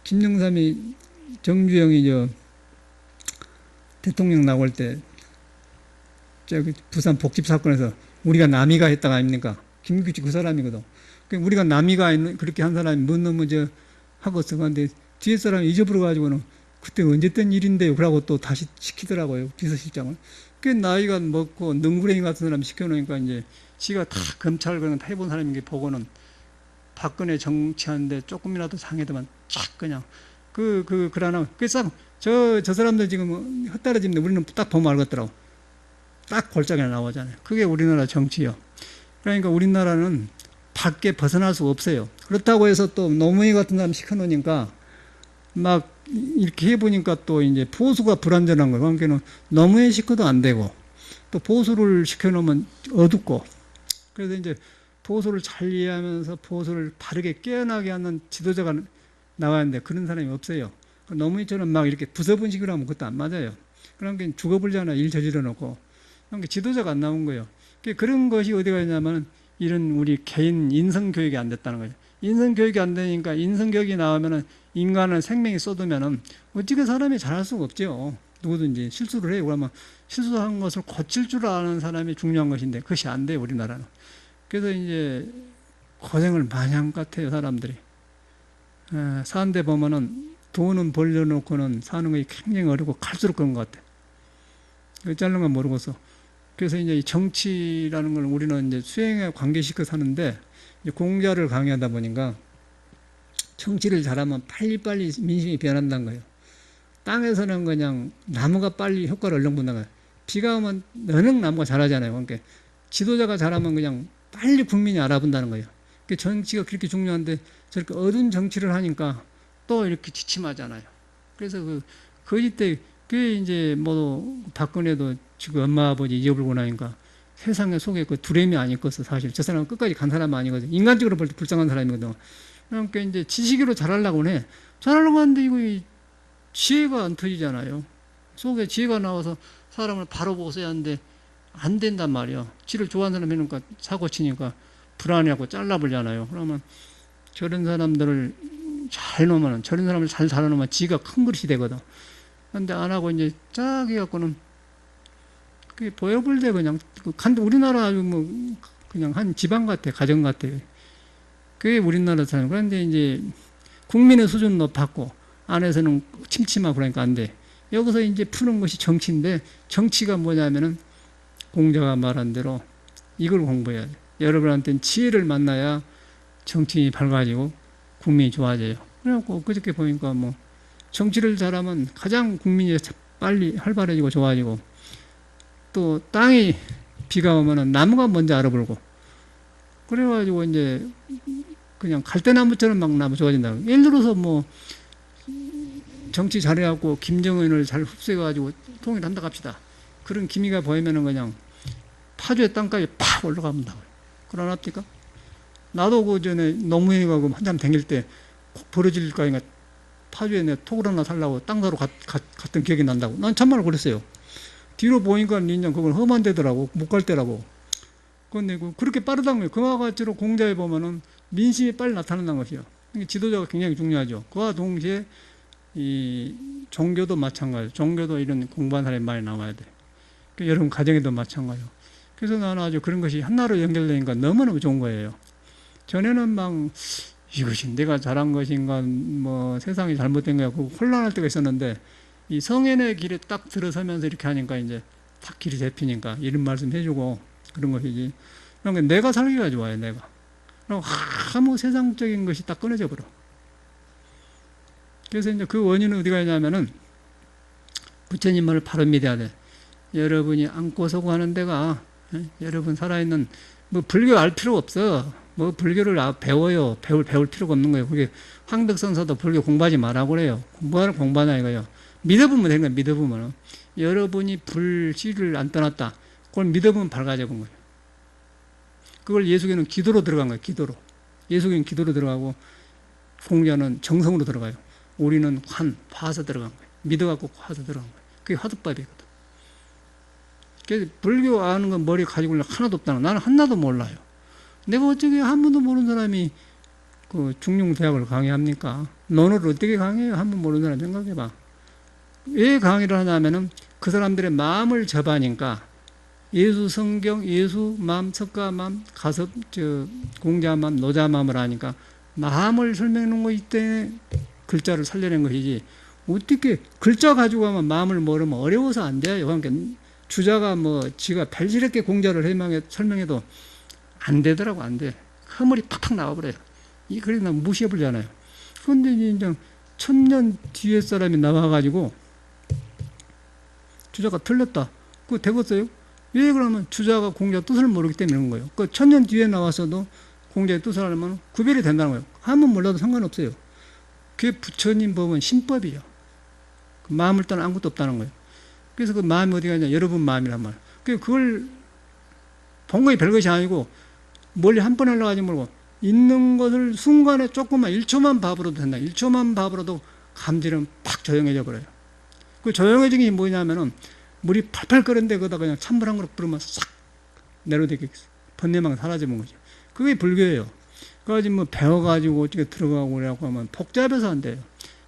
김영삼이 정주영이 대통령 나올 때 저기 부산 복집 사건에서 우리가 남이가 했다가 아닙니까? 김기춘 그 사람이거든. 우리가 남이가 그렇게 한 사람이 뭔 놈은 하고서 근데 뒤에 사람이 잊어버려가지고는 그때 언제 된 일인데요. 그러고 또 다시 시키더라고요. 비서실장을. 꽤 나이가 먹고 능구랭이 같은 사람 시켜놓으니까 이제 지가 다 검찰 그런 다 해본 사람인 게 보고는 박근혜 정치하는데 조금이라도 상해도만 쫙 그냥 그러나 그래서 저 사람들 지금 헛다리집인데 우리는 딱 보면 알겠더라고. 딱 골짜기에 나오잖아요. 그게 우리나라 정치요. 그러니까 우리나라는 밖에 벗어날 수가 없어요. 그렇다고 해서 또 노무현 같은 사람 시켜놓으니까 막 이렇게 해보니까 또 이제 보수가 불안전한 거예요. 그러니까 노무현 시켜도 안 되고 또 보수를 시켜놓으면 어둡고 그래서 이제 보수를 잘 이해하면서 보수를 바르게 깨어나게 하는 지도자가 나와야 하는데 그런 사람이 없어요. 노무현처럼 막 이렇게 부서분식으로 하면 그것도 안 맞아요. 그러니까 죽어버리잖아요. 일 저질러 놓고. 그러니까 지도자가 안 나온 거예요. 그런 것이 어디가 있냐면 이런 우리 개인 인성교육이 안 됐다는 거죠. 인성교육이 안 되니까 인성교육이 나오면은 인간을 생명이 쏟으면은 어떻게 사람이 잘할 수가 없죠. 누구든지 실수를 해요. 그러면 실수한 것을 고칠 줄 아는 사람이 중요한 것인데 그것이 안 돼요. 우리나라는. 그래서 이제 고생을 많이 한 것 같아요. 사람들이. 사는데 보면은 돈은 벌려놓고는 사는 것이 굉장히 어렵고 갈수록 그런 것 같아요. 자른 건 모르고서. 그래서 이제 이 정치라는 걸 우리는 이제 수행에 관계시켜 사는데 이제 공자를 강의하다 보니까 정치를 잘하면 빨리빨리 민심이 변한다는 거예요. 땅에서는 그냥 나무가 빨리 효과를 얼른 본다는 거예요. 비가 오면 너는 나무가 잘하잖아요. 그러니까 지도자가 잘하면 그냥 빨리 국민이 알아본다는 거예요. 정치가 그렇게 중요한데 저렇게 어두운 정치를 하니까 또 이렇게 지침하잖아요. 그래서 거짓 때 그게 이제 뭐 박근혜도 지금 엄마 아버지 잊어버리고 나니까 세상에 속에 그 두려움이 안 있겠어. 사실 저 사람은 끝까지 간 사람 아니거든. 인간적으로 볼 때 불쌍한 사람이거든. 그러니까 이제 지식으로 잘하려고 해. 잘하려고 하는데 이거 지혜가 안 터지잖아요. 속에 지혜가 나와서 사람을 바로 보고 써야 하는데 안 된단 말이야. 지를 좋아하는 사람 해놓으니까 사고 치니까 불안해하고 잘라버리잖아요. 그러면 저런 사람들을 잘 놓으면, 저런 사람을 잘 살아놓으면 지가 큰 그릇이 되거든. 근데 안 하고 이제 쫙 해갖고는 그게 보여불대 그냥 우리나라 아주 뭐 그냥 한 지방 같아, 가정 같아. 그게 우리나라 사람. 그런데 이제 국민의 수준 높았고 안에서는 침침하고 그러니까 안 돼. 여기서 이제 푸는 것이 정치인데 정치가 뭐냐면은 공자가 말한 대로 이걸 공부해야 돼. 여러분한테는 지혜를 만나야 정치인이 밝아지고 국민이 좋아져요. 그래갖고 그저께 보니까 뭐 정치를 잘하면 가장 국민이 빨리 활발해지고 좋아지고 또 땅이 비가 오면은 나무가 먼저 알아보고 그래가지고 이제 그냥 갈대나무처럼 막 나무 좋아진다. 예를 들어서 뭐 정치 잘해갖고 김정은을 잘 흡수해가지고 통일한다 갑시다. 그런 기미가 보이면은 그냥 파주의 땅까지 팍 올라갑니다. 그러나합니까? 나도 그 전에 노무현이 가고 한참 다닐 때 벌어질까 하니까 파주에 내 톡을 하나 살라고 땅 사러 갔던 기억이 난다고. 난 참말로 그랬어요. 뒤로 보니까 인정 그건 험한 데더라고. 못 갈 때라고. 그런데 그렇게 빠르다는 거예요. 그와 같이로 공자에 보면은 민심이 빨리 나타난다는 것이요. 지도자가 굉장히 중요하죠. 그와 동시에 이 종교도 마찬가지예요. 종교도 이런 공부한 사람이 많이 나와야 돼. 여러분 가정에도 마찬가지예요. 그래서 나는 아주 그런 것이 하나로 연결되니까 너무너무 좋은 거예요. 전에는 막 이것이 내가 잘한 것인가 뭐 세상이 잘못된 거야 그 혼란할 때가 있었는데 이 성현의 길에 딱 들어서면서 이렇게 하니까 이제 딱 길이 잡히니까 이런 말씀 해주고 그런 것이지. 그러니까 내가 살기가 좋아요. 내가. 아무 세상적인 것이 딱 끊어져 버려. 그래서 이제 그 원인은 어디가 있냐면은 부처님 말을 바로 믿어야 돼. 여러분이 안고 서고 하는 데가 여러분 살아있는 뭐 불교 알 필요 없어. 뭐 불교를 배워요. 배울 필요가 없는 거예요. 그게 황덕선사도 불교 공부하지 말라고 그래요. 공부하냐 이거예요. 믿어보면 되는 거예요. 믿어보면 여러분이 불씨를 안 떠났다. 그걸 믿어보면 밝아져 본 거예요. 그걸 예수교는 기도로 들어간 거예요. 기도로. 예수교는 기도로 들어가고 공자는 정성으로 들어가요. 우리는 화서 들어간 거예요. 믿어갖고 화서 들어간 거예요. 그게 화두법이거든. 그래서 불교 아는 건 머리에 가지고 있는 하나도 없다는 나는 하나도 몰라요. 내가 어떻게 한 번도 모르는 사람이 그 중용대학을 강의합니까? 논어를 어떻게 강의해요? 한 번 모르는 사람 생각해봐. 왜 강의를 하냐면은 그 사람들의 마음을 접하니까 예수 성경, 예수 마음, 석가 마음, 가섭, 공자 마음, 노자 마음을 하니까 마음을 설명해 놓은 거기 때문에 글자를 살려낸 것이지 어떻게 글자 가지고 하면 마음을 모르면 어려워서 안 돼요. 그러니까 주자가 뭐 지가 발시럽게 공자를 설명해도 안 되더라고. 안 돼. 허물이 팍팍 나와버려요. 그래서 나 무시해버리잖아요. 그런데 이제 1000년 뒤에 사람이 나와가지고 주자가 틀렸다. 그거 되겠어요? 왜 그러면 주자가 공자 뜻을 모르기 때문에 그런 거예요. 그 1000년 뒤에 나와서도 공자의 뜻을 알면 구별이 된다는 거예요. 한번 몰라도 상관없어요. 그게 부처님 법은 신법이에요. 그 마음을 떠나 아무것도 없다는 거예요. 그래서 그 마음이 어디 가냐? 여러분 마음이란 말. 그걸 본 거이 별것이 아니고 멀리 한 번 올라가지 말고 있는 것을 순간에 조금만 1초만 봐버려도 된다. 1초만 봐버려도 감질은 팍 조용해져 버려요. 그 조용해진 게 뭐냐면은 물이 팔팔 끓는데 거기다 그냥 찬물 한 그릇 부으면 싹 내려오게 번뇌망 사라지는 거죠. 그게 불교예요. 그래가지고 뭐 배워가지고 어떻게 들어가고 그래갖고 하면 복잡해서 안 돼요.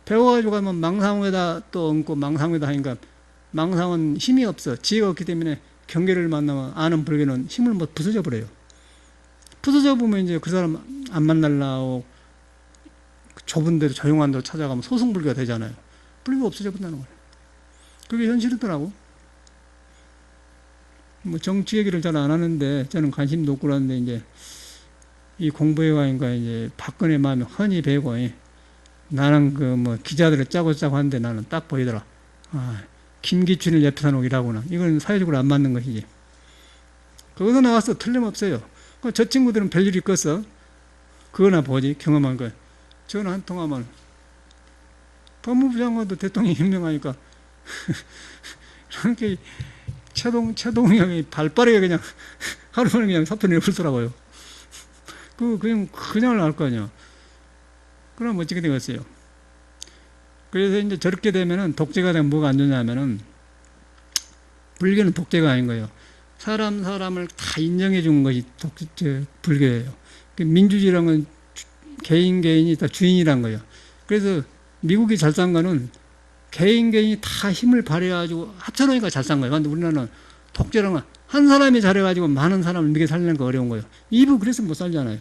배워가지고 하면 망상에다 또 얹고 망상에다 하니까 망상은 힘이 없어. 지혜가 없기 때문에 경계를 만나면 아는 불교는 힘을 못 부서져 버려요. 부서져 보면 이제 그 사람 안 만날라고 좁은 데로 조용한 데로 찾아가면 소승불교가 되잖아요. 불교가 없어져 본다는 거예요. 그게 현실이더라고. 뭐 정치 얘기를 잘 안 하는데 저는 관심도 없고 그러는데 이제 이 공부해 가니까 이제 박근혜 마음이 훤히 배고 나는 그 뭐 기자들을 짜고 하는데 나는 딱 보이더라. 아, 김기춘을 옆에서 놓으라구나. 이건 사회적으로 안 맞는 것이지. 거기서 나와서 틀림없어요. 저 친구들은 별일이 있겠어. 그거나 보지, 경험한 거. 전화 한 통하면 법무부 장관도 대통령이 임명하니까 이렇게 최동희 형이 발빠르게 그냥 하루 만에 그냥 사표를 내버리더라고요. 그냥 나올 거 아니야. 그럼 어떻게 되겠어요? 그래서 이제 저렇게 되면은 독재가 되면 뭐가 안 좋냐면은 불교는 독재가 아닌 거예요. 사람을 다 인정해 준 것이 불교예요. 민주주의란 건 개인이 다 주인이란 거예요. 그래서 미국이 잘 산 거는 개인이 다 힘을 발휘해가지고 합쳐놓으니까 잘 산 거예요. 근데 우리나라는 독재란 건 한 사람이 잘해가지고 많은 사람을 먹여 살리는 거 어려운 거예요. 이부 그래서 못 살잖아요.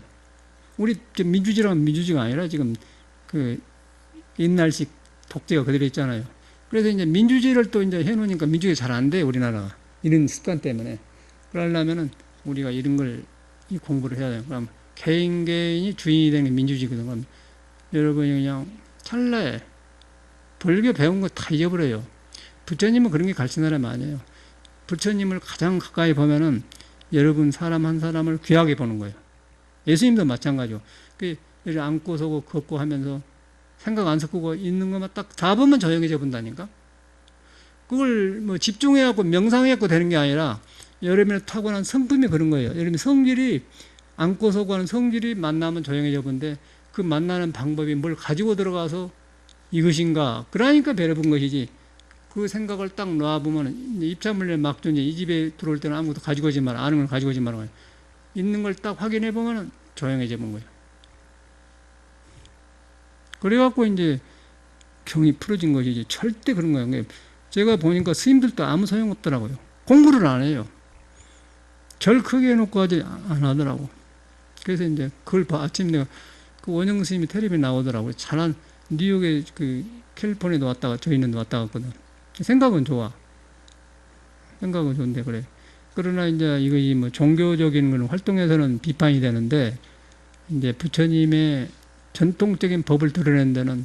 우리 민주주의란 민주주의가 아니라 지금 그 옛날식 독재가 그대로 있잖아요. 그래서 이제 민주주의를 또 이제 해놓으니까 민주주의가 잘 안 돼요, 우리나라가. 이런 습관 때문에. 그러려면은 우리가 이런 걸 이 공부를 해야 돼요. 그럼 개인이 주인이 되는 게 민주주의거든요. 그럼 여러분이 그냥 찰나에 불교 배운 거 다 잊어버려요. 부처님은 그런 게 가르치는 사람이 아니에요. 부처님을 가장 가까이 보면은 여러분 사람 한 사람을 귀하게 보는 거예요. 예수님도 마찬가지고. 이렇게 앉고 서고 걷고 하면서 생각 안 섞고 있는 것만 딱 잡으면 조용해져 본다니까. 그걸 뭐 집중해갖고 명상해갖고 되는 게 아니라 여러분의 타고난 성품이 그런 거예요. 여러분 성질이 앉고 서고 하는 성질이 만나면 조용해져 본데 그 만나는 방법이 뭘 가지고 들어가서 이것인가. 그러니까 배려본 것이지. 그 생각을 딱 놔보면 입자물에 막죠. 이 집에 들어올 때는 아무것도 가지고 오지 마라. 아는 걸 가지고 오지 마라. 있는 걸 딱 확인해 보면 조용해져 본 거예요. 그래갖고 이제 경이 풀어진 것이지. 절대 그런 거예요. 제가 보니까 스님들도 아무 소용없더라고요. 공부를 안 해요. 절 크게 해놓고 하지 안 하더라고. 그래서 이제 그걸 아침 내가 그 원영 스님이 텔레비에 나오더라고요. 잘한 뉴욕에 그 캘리포니아도 왔다가 저희는 왔다 갔거든. 생각은 좋아. 생각은 좋은데 그래. 그러나 이제 이거 뭐 종교적인 그런 활동에서는 비판이 되는데 이제 부처님의 전통적인 법을 드러낸 데는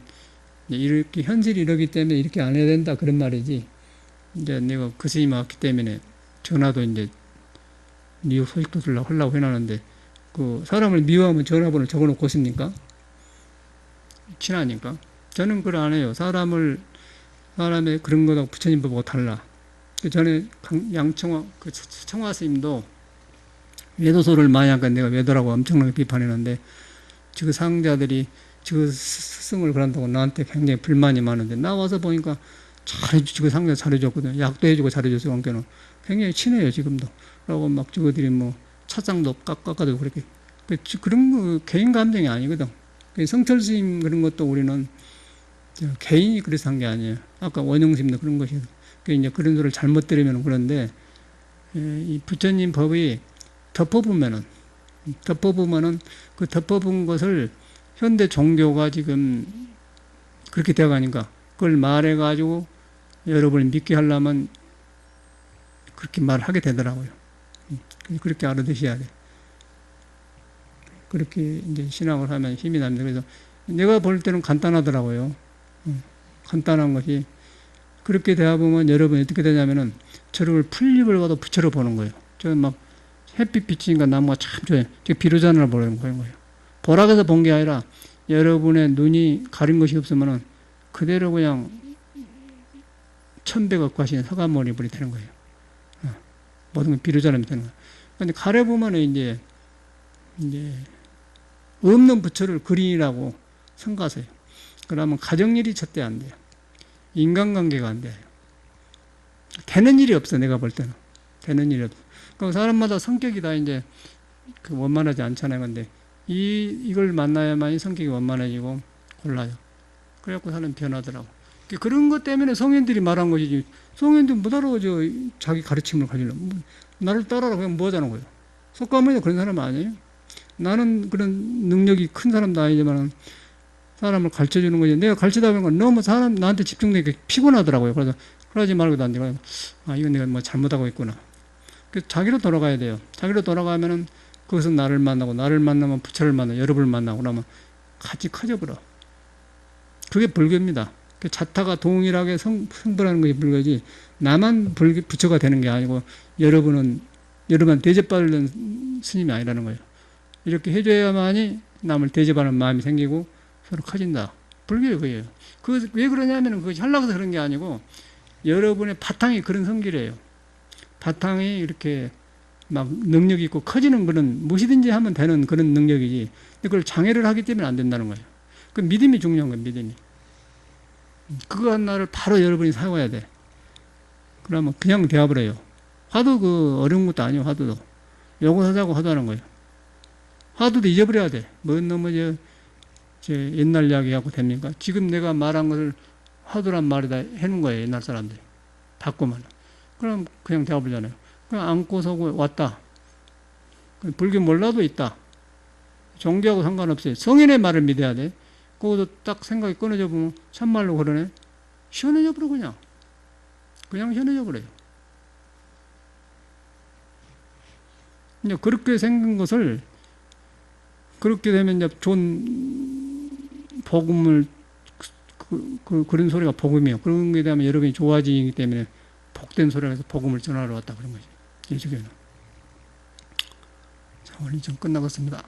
이렇게 현실이 이러기 때문에 이렇게 안 해야 된다 그런 말이지. 이제 내가 그 스님이 왔기 때문에 전화도 이제 뉴욕 소식도 하려고 해놨는데 그 사람을 미워하면 전화번호 적어놓고 있습니까? 친하니까. 저는 그걸 안 해요. 사람의 그런 거하고 부처님 법하고 달라. 그 전에 양청화 그 청화 스님도 외도소를 많이 하니까 내가 외도라고 엄청나게 비판했는데 저 상자들이 저 스승을 그런다고 나한테 굉장히 불만이 많은데 나와서 보니까 잘해주고 상자 잘해줬거든요. 약도 해주고 잘해줬어요. 관계는 굉장히 친해요 지금도. 그러고 막 저거들이 뭐 차장도 깎아도 그렇게 그런 거 개인 감정이 아니거든. 성철 스님 그런 것도 우리는 개인이 그래서 한 게 아니에요. 아까 원영 스님도 그런 것이에요. 이제 그런 소리를 잘못 들으면 그런데 이 부처님 법이 덮어보면은 그 덮어본 것을 현대 종교가 지금 그렇게 되어가니까 그걸 말해가지고 여러분을 믿게 하려면 그렇게 말하게 되더라고요. 그렇게 알아두셔야 돼. 그렇게 이제 신앙을 하면 힘이 납니다. 그래서 내가 볼 때는 간단하더라고요. 간단한 것이 그렇게 되어보면 여러분이 어떻게 되냐면은 저를 풀잎을 봐도 부처로 보는 거예요. 저는 막 햇빛 비치니까 나무가 참 좋아요. 저 비로자나를 보는 거예요. 보라에서 본 게 아니라 여러분의 눈이 가린 것이 없으면은 그대로 그냥 천백억 과신 서가모니불이 되는 거예요. 모든 게 비로자나면 되는 거예요. 근데 가려보면은 이제 없는 부처를 그린이라고 성가세요. 그러면 가정일이 첫째 안 돼요. 인간관계가 안 돼요. 되는 일이 없어, 내가 볼 때는. 되는 일이 없어. 그럼 사람마다 성격이 다 이제 그 원만하지 않잖아요. 근데 이걸 만나야만이 성격이 원만해지고 골라요. 그래갖고 사람 변하더라고. 그런 것 때문에 성인들이 말한 것이지. 성인들 못 알아, 자기 가르침을 가지려면. 나를 따라라, 그냥 뭐 하자는 거예요. 속가모니도 그런 사람 아니에요. 나는 그런 능력이 큰 사람도 아니지만 사람을 가르쳐 주는 거지. 내가 가르치다 보니까 너무 나한테 집중되게 피곤하더라고요. 그래서 그러지 말고 난데 이건 내가 뭐 잘못하고 있구나. 그래서 자기로 돌아가야 돼요. 자기로 돌아가면은 거기서 나를 만나면 부처를 만나, 여러분을 만나고 그러면 같이 커져버려. 그게 불교입니다. 자타가 동일하게 성불하는 것이 불교지 나만 부처가 되는 게 아니고 여러분은 대접받는 스님이 아니라는 거예요. 이렇게 해줘야만이 남을 대접하는 마음이 생기고 서로 커진다. 불교의 그예요. 왜 그러냐면 그것이 하려고 해서 그런 게 아니고 여러분의 바탕이 그런 성질이에요. 바탕이 이렇게 막 능력이 있고 커지는 그런 무엇이든지 하면 되는 그런 능력이지. 근데 그걸 장애를 하기 때문에 안 된다는 거예요. 그 믿음이 중요한 거예요. 믿음이. 그거 하나를 바로 여러분이 사용해야 돼. 그러면 그냥 되어버려요. 화도 그 어려운 것도 아니에요. 화두도. 요거 하자고 화두하는 거예요. 화두도 잊어버려야 돼. 뭐 너무 저 옛날 이야기하고 됩니까? 지금 내가 말한 것을 화두란 말에다 해놓은 거예요. 옛날 사람들이. 바꾸면. 그럼 그냥 되어버리잖아요. 그냥 안고 서고 왔다. 불교 몰라도 있다. 종교하고 상관없어요. 성인의 말을 믿어야 돼. 그것도 딱 생각이 끊어져 보면 참말로 그러네. 시원해져 버려 그냥. 그냥 시원해져 버려요. 이제 그렇게 생긴 것을 그렇게 되면 이제 좋은 복음을 그런 소리가 복음이에요. 그런 게 되면 여러분이 좋아지기 때문에 복된 소리가 해서 복음을 전하러 왔다 그런 거지. 이 주교는. 자, 오늘 좀 끝나겠습니다.